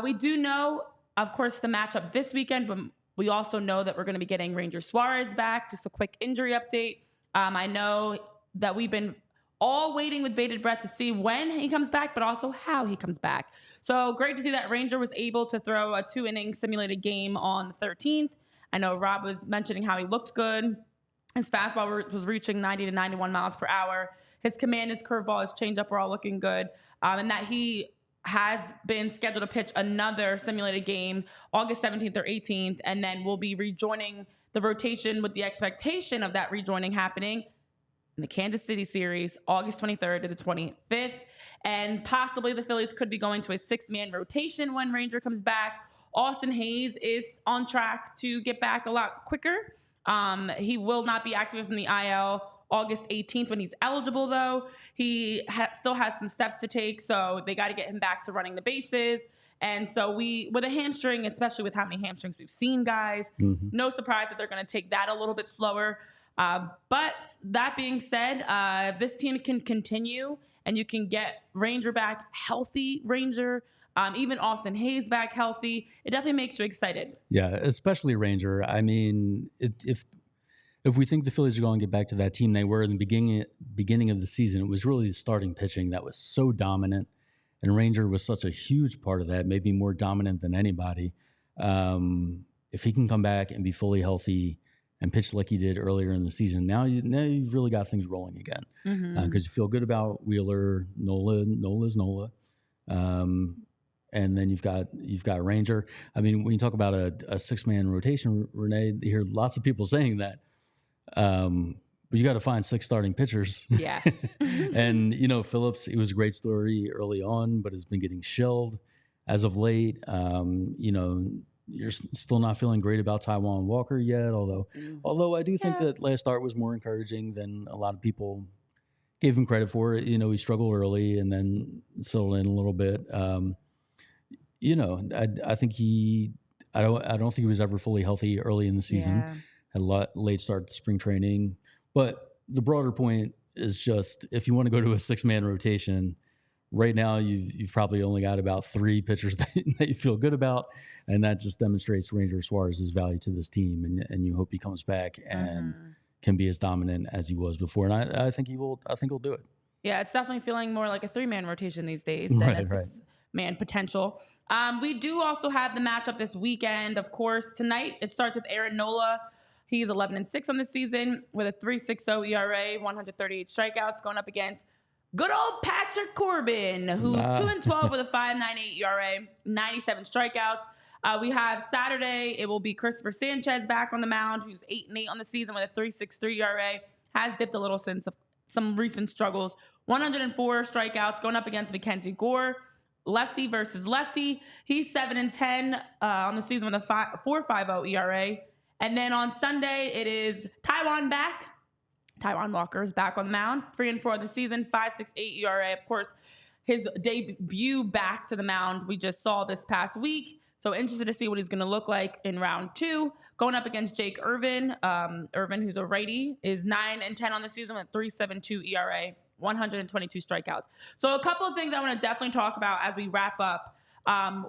S1: we do know, of course, the matchup this weekend, but we also know that we're going to be getting Ranger Suarez back. Just a quick injury update. I know that we've been all waiting with bated breath to see when he comes back, but also how he comes back. So great to see that Ranger was able to throw a 2-inning simulated game on the 13th. I know Rob was mentioning how he looked good. His fastball was reaching 90 to 91 miles per hour. His command, his curveball, his changeup were all looking good. And that he has been scheduled to pitch another simulated game August 17th or 18th, and then will be rejoining the rotation with the expectation of that rejoining happening in the Kansas City series, August 23rd to the 25th. And possibly the Phillies could be going to a 6-man rotation when Ranger comes back. Austin Hayes is on track to get back a lot quicker. He will not be active from the IL August 18th when he's eligible, though. He still has some steps to take, so they got to get him back to running the bases. And so with a hamstring, especially with how many hamstrings we've seen, guys, no surprise that they're going to take that a little bit slower. But that being said, this team can continue and you can get Ranger back healthy, even Austin Hayes back healthy. It definitely makes you excited.
S2: Yeah, especially Ranger. I mean, if we think the Phillies are going to get back to that team they were in the beginning of the season, it was really the starting pitching that was so dominant. And Ranger was such a huge part of that, maybe more dominant than anybody. If he can come back and be fully healthy and pitch like he did earlier in the season, now you've really got things rolling again. Because you feel good about Wheeler, Nola's Nola. And then you've got Ranger. I mean, when you talk about a 6-man rotation, Renee, you hear lots of people saying that. But you got to find 6 starting pitchers.
S1: Yeah.
S2: And, Phillips, it was a great story early on, but has been getting shelved as of late. You're still not feeling great about Taijuan Walker yet, although I do think that last start was more encouraging than a lot of people gave him credit for. He struggled early and then settled in a little bit. I think I don't think he was ever fully healthy early in the season.
S1: Yeah.
S2: Had a late start to spring training. But the broader point is just, if you want to go to a 6-man rotation, right now you've probably only got about 3 pitchers that you feel good about, and that just demonstrates Ranger Suarez's value to this team. And you hope he comes back and can be as dominant as he was before. And I think he will. I think he'll do it.
S1: Yeah, it's definitely feeling more like a 3-man rotation these days than a 6-man potential. We do also have the matchup this weekend, of course. Tonight, it starts with Aaron Nola. He's 11-6 on the season with a 3.60 ERA, 138 strikeouts, going up against good old Patrick Corbin, who's 2-12 with a 5.98 ERA, 97 strikeouts. We have Saturday. It will be Christopher Sanchez back on the mound, who's 8-8 on the season with a 3.63 ERA. Has dipped a little since some recent struggles. 104 strikeouts, going up against Mackenzie Gore. Lefty versus lefty. He's 7-10 on the season with a 4.50 ERA. And then on Sunday, it is Taijuan back. Taijuan Walker is back on the mound. 3-4 on the season, 5.68 ERA. Of course, his debut back to the mound we just saw this past week. So interested to see what he's going to look like in round 2. Going up against Jake Irvin. Irvin, who's a righty, is 9-10 on the season with 3.72 ERA, 122 strikeouts. So a couple of things I want to definitely talk about as we wrap up.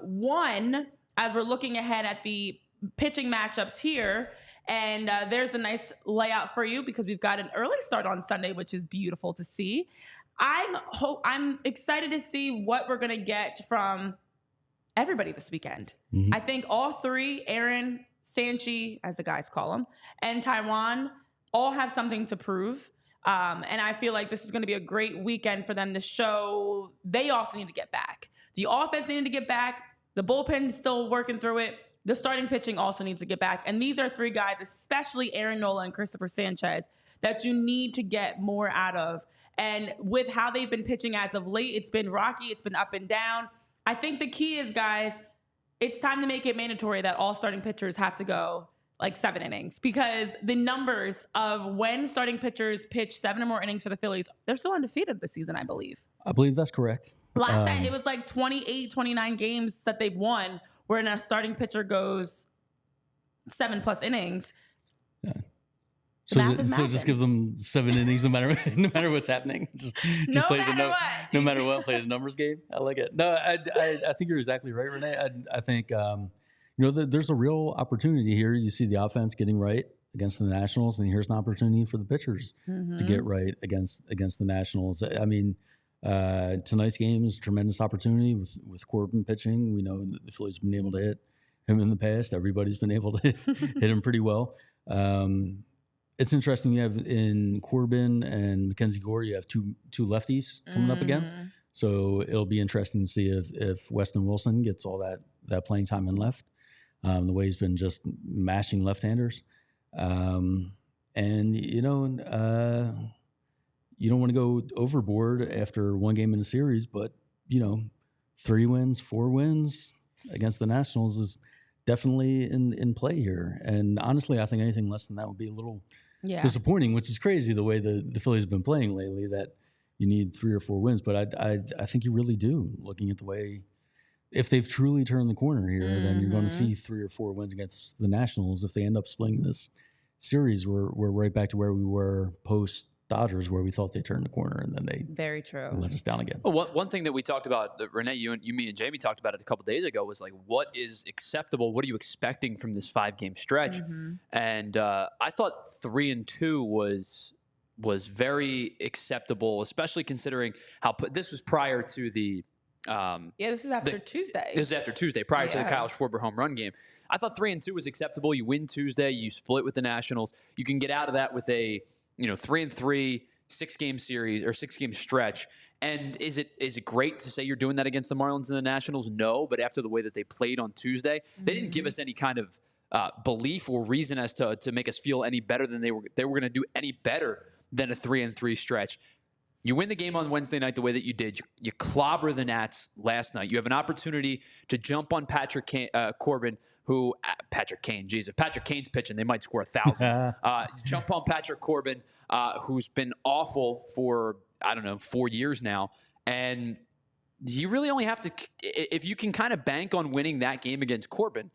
S1: One, as we're looking ahead at the pitching matchups here, and there's a nice layout for you because we've got an early start on Sunday, which is beautiful to see. I'm excited to see what we're going to get from everybody this weekend. I think all 3, Aaron, Sanchi, as the guys call him, and Taijuan, all have something to prove. And I feel like this is going to be a great weekend for them to show they also need to get back. The offense needed to get back. The bullpen is still working through it. The starting pitching also needs to get back. And these are 3 guys, especially Aaron Nola and Christopher Sanchez, that you need to get more out of. And with how they've been pitching as of late, it's been rocky. It's been up and down. I think the key is, guys, it's time to make it mandatory that all starting pitchers have to go like 7 innings, because the numbers of when starting pitchers pitch 7 or more innings for the Phillies, they're still undefeated this season, I believe.
S2: I believe that's correct.
S1: Last time it was like 28, 29 games that they've won where a starting pitcher goes 7+ innings.
S2: Yeah. So just give them 7 innings no matter what's happening. Just play no matter what. Play the numbers game. I like it. No, I think you're exactly right, Renee. I think there's a real opportunity here. You see the offense getting right against the Nationals, and here's an opportunity for the pitchers to get right against the Nationals. I mean, tonight's game is a tremendous opportunity with Corbin pitching. We know the Phillies have been able to hit him in the past. Everybody's been able to hit him pretty well. It's interesting. You have in Corbin and Mackenzie Gore, you have two lefties coming up again. So it'll be interesting to see if Weston Wilson gets all that playing time in left. The way he's been just mashing left-handers. you don't want to go overboard after one game in a series, but 3 wins, 4 wins against the Nationals is definitely in play here. And honestly, I think anything less than that would be a little disappointing, which is crazy the way the Phillies have been playing lately, that you need 3 or 4 wins. But I think you really do, looking at the way, if they've truly turned the corner here, then you're going to see 3 or 4 wins against the Nationals. If they end up splitting this series, we're right back to where we were post Dodgers, where we thought they turned the corner, and then they
S1: very true
S2: let us down again.
S3: Well, one thing that we talked about, Renee, me and Jamie talked about it a couple days ago, was like, what is acceptable? What are you expecting from this 5-game stretch? And I thought 3-2 was very acceptable, especially considering how this was prior to the.
S1: This is after Tuesday.
S3: This is after Tuesday, prior to the Kyle Schwarber home run game. I thought 3-2 was acceptable. You win Tuesday, you split with the Nationals. You can get out of that with a 3-3 6-game series or 6-game stretch. And is it great to say you're doing that against the Marlins and the Nationals? No, but after the way that they played on Tuesday, they didn't give us any kind of belief or reason as to make us feel any better than they were going to do any better than a 3-3 stretch. You win the game on Wednesday night the way that you did. You clobber the Nats last night. You have an opportunity to jump on Patrick Corbin, who Patrick Kane. Geez, if Patrick Kane's pitching, they might score 1,000. Jump on Patrick Corbin, who's been awful for 4 years now, and you really only have to, if you can kind of bank on winning that game against Corbin,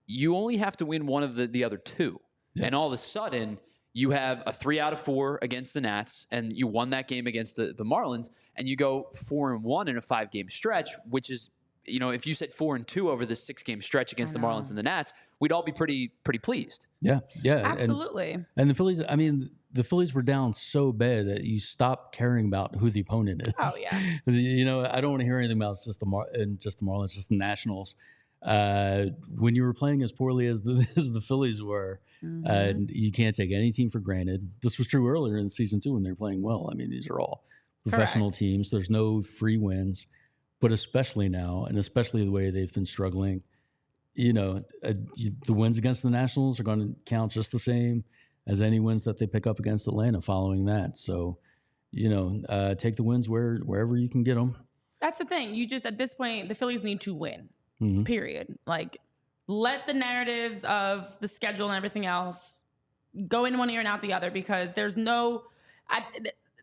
S3: you only have to win one of the other 2, and all of a sudden you have a 3 out of 4 against the Nats, and you won that game against the Marlins, and you go 4-1 in a 5-game stretch, which is, if you said 4-2 over this 6-game stretch against the Marlins and the Nats, we'd all be pretty pleased.
S2: Yeah,
S1: absolutely.
S2: And the Phillies, the Phillies were down so bad that you stop caring about who the opponent is.
S1: Oh yeah.
S2: I don't want to hear anything about just the Marlins, just the Nationals. When you were playing as poorly as the Phillies were, you can't take any team for granted. This was true earlier in the season too when they were playing well. These are all professional teams. There's no free wins, but especially now, and especially the way they've been struggling, the wins against the Nationals are going to count just the same as any wins that they pick up against Atlanta following that. So, take the wins wherever you can get them.
S1: That's the thing. You just, at this point, the Phillies need to win. Period. Like, let the narratives of the schedule and everything else go in one ear and out the other, because there's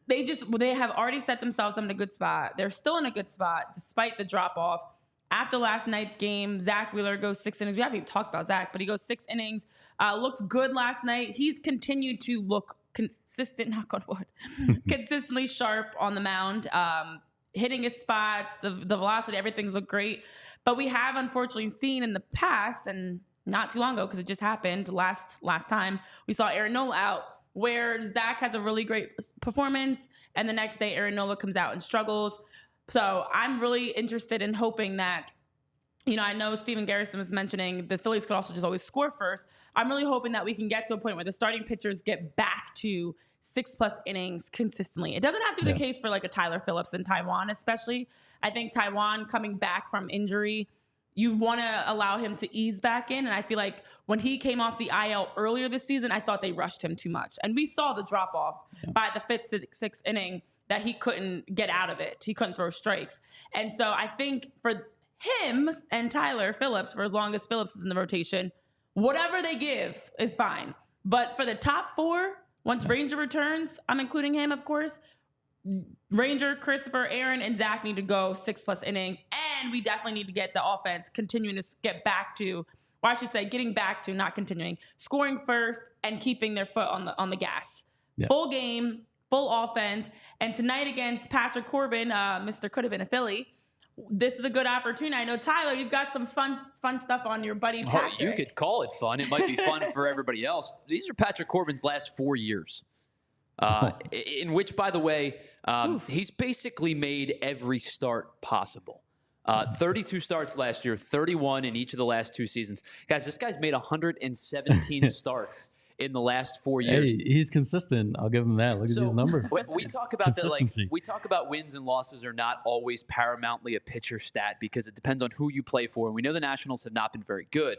S1: they have already set themselves up in a good spot. They're still in a good spot despite the drop off. After last night's game, Zach Wheeler goes 6 innings. We haven't even talked about Zach, but he goes 6 innings. Looked good last night. He's continued to look consistent, knock on wood, consistently sharp on the mound, hitting his spots, the velocity, everything's looked great. But we have unfortunately seen in the past, and not too long ago, because it just happened last time, we saw Aaron Nola out, where Zach has a really great performance, and the next day Aaron Nola comes out and struggles. So I'm really interested in hoping that, I know Steven Garrison was mentioning the Phillies could also just always score first. I'm really hoping that we can get to a point where the starting pitchers get back to 6+ innings consistently. It doesn't have to be the case for like a Tyler Phillips in Taiwan, especially. I think Taiwan coming back from injury, you want to allow him to ease back in. And I feel like when he came off the IL earlier this season, I thought they rushed him too much. And we saw the drop off by the 5th, 6th inning that he couldn't get out of it. He couldn't throw strikes. And so I think for him and Tyler Phillips, for as long as Phillips is in the rotation, whatever they give is fine. But for the top 4, once Ranger returns, I'm including him, of course, Ranger, Christopher, Aaron, and Zach need to go 6+ innings. And we definitely need to get the offense continuing to get back to, or I should say getting back to, not continuing, scoring first and keeping their foot on the gas. Yeah. Full game, full offense. And tonight against Patrick Corbin, Mr. Could have been a Philly, this is a good opportunity. I know, Tyler, you've got some fun stuff on your buddy Patrick.
S3: Oh, you could call it fun. It might be fun for everybody else. These are Patrick Corbin's last 4 years, in which, by the way, he's basically made every start possible. 32 starts last year, 31 in each of the last 2 seasons. Guys, this guy's made 117 starts in the last 4 years.
S2: Hey, he's consistent. I'll give him that. Look at these numbers.
S3: We talk about that, we talk about wins and losses are not always paramountly a pitcher stat, because it depends on who you play for. And we know the Nationals have not been very good.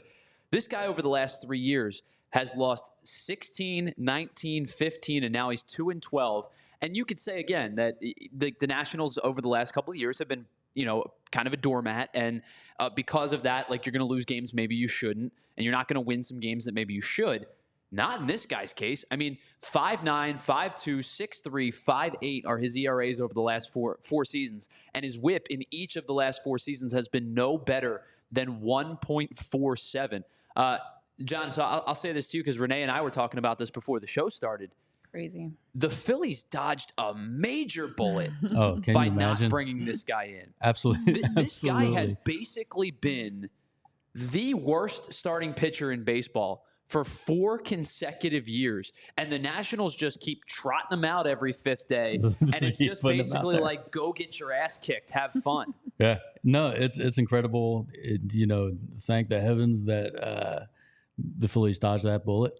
S3: This guy over the last 3 years has lost 16, 19, 15, and now he's 2-12. And you could say again that the Nationals over the last couple of years have been, kind of a doormat. And because of that, like, you're going to lose games maybe you shouldn't, and you're not going to win some games that maybe you should. Not in this guy's case. I mean, 5.9, 5.2, 6.3, 5.8 are his ERAs over the last four seasons. And his whip in each of the last 4 seasons has been no better than 1.47. John, so I'll say this to you because Renee and I were talking about this before the show started.
S1: Crazy.
S3: The Phillies dodged a major bullet
S2: by
S3: not bringing this guy in.
S2: Absolutely.
S3: This guy has basically been the worst starting pitcher in baseball for 4 consecutive years. And the Nationals just keep trotting him out every 5th day. And it's just basically like, go get your ass kicked. Have fun.
S2: Yeah. No, it's incredible. Thank the heavens that the Phillies dodged that bullet.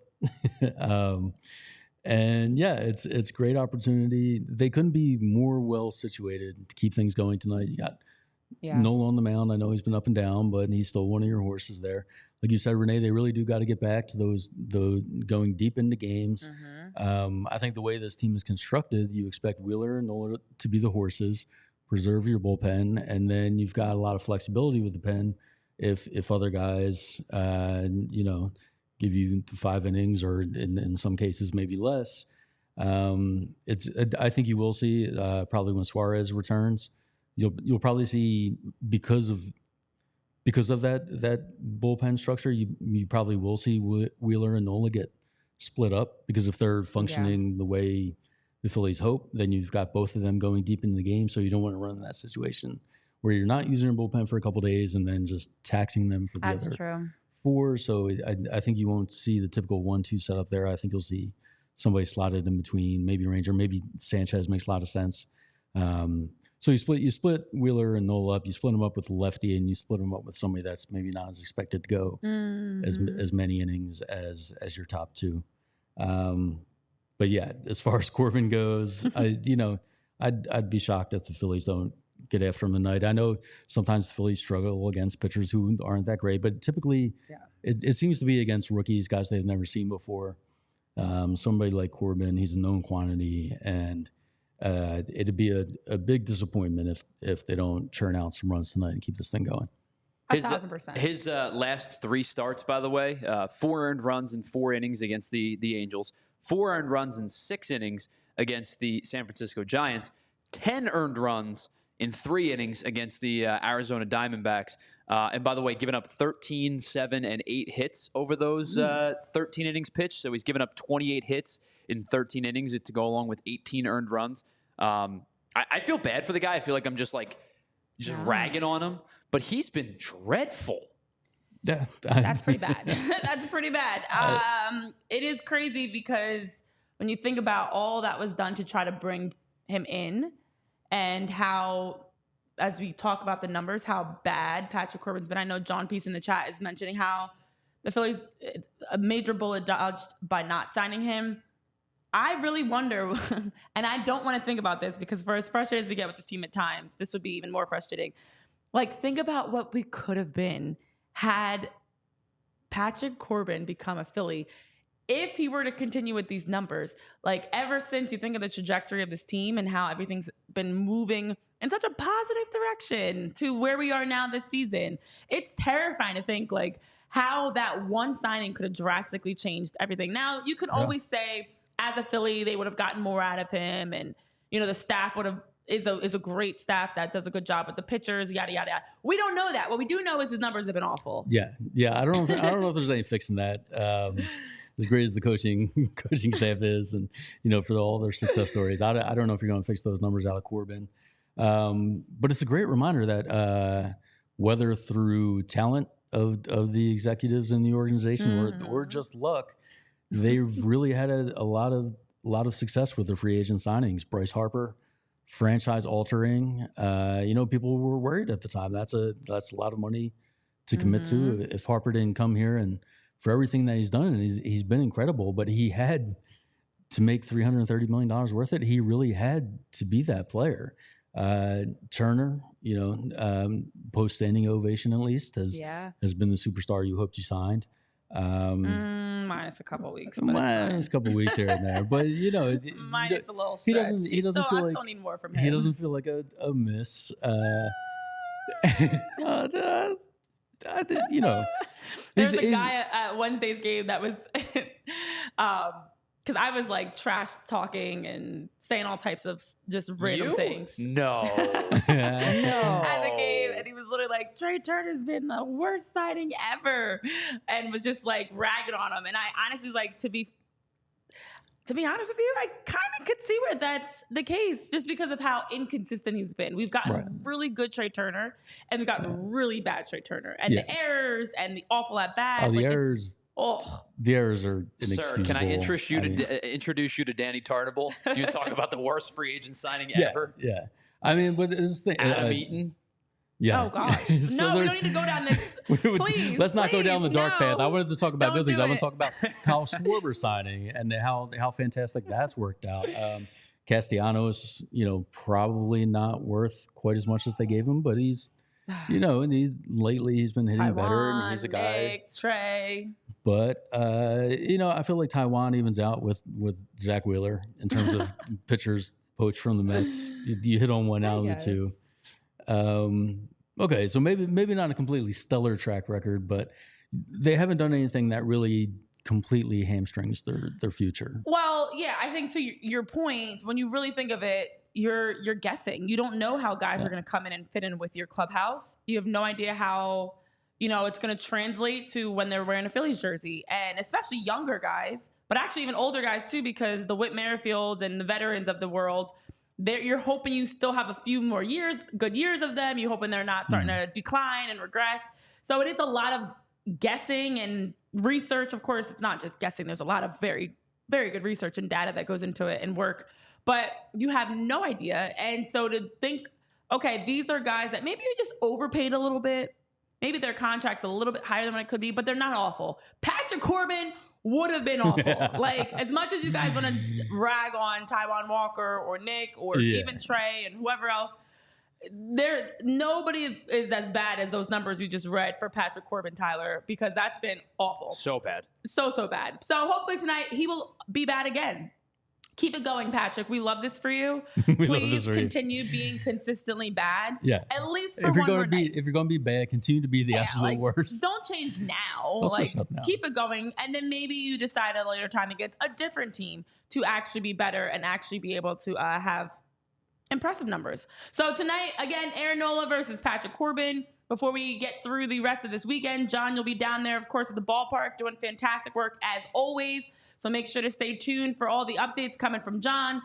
S2: And yeah, it's a great opportunity. They couldn't be more well situated to keep things going tonight. You got Nola on the mound. I know he's been up and down, but he's still one of your horses there. Like you said, Renee, they really do got to get back to those going deep into games. I think the way this team is constructed, you expect Wheeler and Nola to be the horses, preserve your bullpen, and then you've got a lot of flexibility with the pen if other guys, give you 5 innings or in some cases maybe less. I think you will see probably when Suarez returns, you'll probably see because of that bullpen structure, you probably will see Wheeler and Nola get split up, because if they're functioning the way the Phillies hope, then you've got both of them going deep into the game. So you don't want to run in that situation where you're not using your bullpen for a couple of days and then just taxing them for the other 4. So I think you won't see the typical 1-2 setup there. I think you'll see somebody slotted in between, maybe Ranger, maybe Sanchez makes a lot of sense. So you split Wheeler and Nola up. You split them up with lefty, and you split them up with somebody that's maybe not as expected to go as many innings as your top 2. But yeah, as far as Corbin goes, I'd be shocked if the Phillies don't get after him tonight. I know sometimes the Phillies struggle against pitchers who aren't that great, but typically it seems to be against rookies, guys they've never seen before. Somebody like Corbin, he's a known quantity, and it'd be a big disappointment if they don't churn out some runs tonight and keep this thing going.
S1: 1,000%.
S3: His last 3 starts, by the way, 4 earned runs in 4 innings against the Angels, 4 earned runs in 6 innings against the San Francisco Giants, 10 earned runs in 3 innings against the Arizona Diamondbacks. And by the way, giving up 13, 7, and 8 hits over those 13 innings pitched. So he's given up 28 hits in 13 innings to go along with 18 earned runs. I feel bad for the guy. I feel like I'm just ragging on him, but he's been dreadful.
S2: Yeah,
S1: that's pretty bad. That's pretty bad. It is crazy because when you think about all that was done to try to bring him in, and how, as we talk about the numbers, how bad Patrick Corbin's been. I know John Peace in the chat is mentioning how the Phillies, a major bullet dodged by not signing him. I really wonder, and I don't want to think about this because for as frustrated as we get with this team at times, this would be even more frustrating. Like, think about what we could have been had Patrick Corbin become a Philly. If he were to continue with these numbers, like ever since you think of the trajectory of this team and how everything's been moving in such a positive direction to where we are now this season, it's terrifying to think like how that one signing could have drastically changed everything. Now, you could always say as a Philly, they would have gotten more out of him, and the staff would have is a great staff that does a good job with the pitchers, yada yada yada. We don't know that. What we do know is his numbers have been awful.
S2: Yeah. I don't know if there's any fixing that. As great as the coaching staff is, and for all their success stories, I don't know if you're going to fix those numbers out of Corbin. But it's a great reminder that whether through talent of the executives in the organization or just luck, they've really had a lot of success with their free agent signings. Bryce Harper, franchise altering. People were worried at the time. That's a lot of money to commit to. If Harper didn't come here and for everything that he's done, and he's been incredible, but he had to make $330 million worth it. He really had to be that player. Turner, post standing ovation at least has been the superstar you hoped you signed.
S1: Minus a couple weeks.
S2: Minus a couple weeks here and there, but
S1: minus a little stretch.
S2: He doesn't feel like.
S1: I still need more from him.
S2: He doesn't feel like a miss.
S1: There's a guy at Wednesday's game that was, because I was like trash talking and saying all types of just random things.
S3: No.
S1: At the game, and he was literally like, Trey Turner's been the worst signing ever, and was just like ragging on him. And I honestly like to be honest with you, I kind of could see where that's the case, just because of how inconsistent he's been. We've gotten really good Trey Turner, and we've gotten really bad Trey Turner, and the errors and the awful at bats.
S2: Oh, the errors. The errors are inexcusable.
S3: Sir, can I introduce you to Danny Tartable? You talk about the worst free agent signing ever.
S2: Yeah. I mean, but this thing,
S3: Adam Eaton.
S1: Yeah. Oh gosh. No, we don't need to go down this. Please,
S2: let's not go down the dark path. I wanted to talk about good things. I want to talk about Kyle Schwarber signing and how fantastic that's worked out. Castellanos, probably not worth quite as much as they gave him, but he's, and lately he's been hitting better, and he's a guy.
S1: Nick, Trey.
S2: But I feel like Taiwan evens out with Zach Wheeler in terms of pitchers poached from the Mets. You hit on one out of the two. Okay, so maybe not a completely stellar track record, but they haven't done anything that really completely hamstrings their future.
S1: Well, yeah, I think to your point, when you really think of it, you're guessing. You don't know how guys are going to come in and fit in with your clubhouse. You have no idea how it's going to translate to when they're wearing a Phillies jersey, and especially younger guys, but actually even older guys too, because the Whit Merrifields and the veterans of the world. You're hoping you still have a few more good years of them. You're hoping they're not starting to decline and regress. So it is a lot of guessing and research. Of course, it's not just guessing. There's a lot of very, very good research and data that goes into it and work. But you have no idea. And so to think, okay, these are guys that maybe you just overpaid a little bit. Maybe their contract's a little bit higher than what it could be, but they're not awful. Patrick Corbin would have been awful. Like, as much as you guys want to rag on Taijuan Walker or Nick or even Trey and whoever else, nobody is as bad as those numbers you just read for Patrick Corbin, Tyler, because that's been awful.
S3: So bad.
S1: So bad. So hopefully tonight he will be bad again. Keep it going, Patrick. We love this for you. Please continue being consistently bad.
S2: Yeah.
S1: At least for one more night.
S2: If you're going to be bad, continue to be the absolute worst.
S1: Don't change now. Keep it going. And then maybe you decide at a later time against a different team to actually be better and actually be able to have impressive numbers. So tonight, again, Aaron Nola versus Patrick Corbin. Before we get through the rest of this weekend, John, you'll be down there, of course, at the ballpark doing fantastic work as always. So make sure to stay tuned for all the updates coming from John.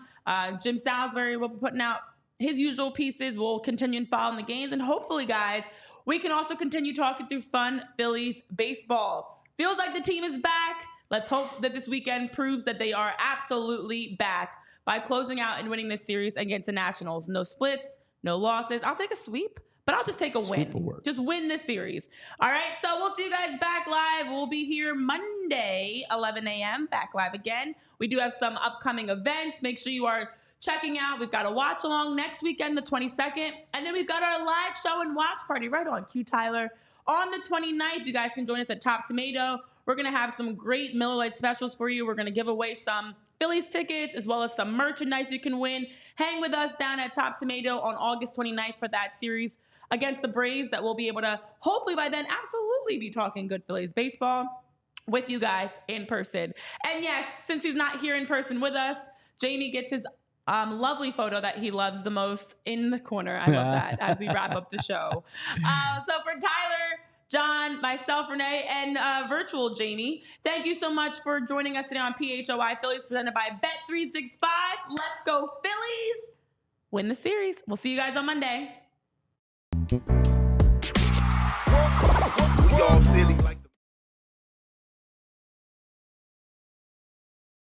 S1: Jim Salisbury will be putting out his usual pieces. We'll continue following the games. And hopefully, guys, we can also continue talking through fun Phillies baseball. Feels like the team is back. Let's hope that this weekend proves that they are absolutely back by closing out and winning this series against the Nationals. No splits, no losses. I'll take a sweep, but I'll just take a win. Just win this series. All right, so we'll see you guys back live. We'll be here Monday, 11 a.m., back live again. We do have some upcoming events. Make sure you are checking out. We've got a watch along next weekend, the 22nd. And then we've got our live show and watch party right on cue, Tyler. On the 29th, you guys can join us at Top Tomato. We're going to have some great Miller Lite specials for you. We're going to give away some Phillies tickets as well as some merchandise you can win. Hang with us down at Top Tomato on August 29th for that series against the Braves that we'll be able to, hopefully by then, absolutely be talking good Phillies baseball with you guys in person. And yes, since he's not here in person with us, Jamie gets his lovely photo that he loves the most in the corner. I love that as we wrap up the show. So for Tyler, John, myself, Renee, and virtual Jamie, thank you so much for joining us today on PHLY Phillies presented by Bet365. Let's go Phillies! Win the series. We'll see you guys on Monday.
S4: We all silly.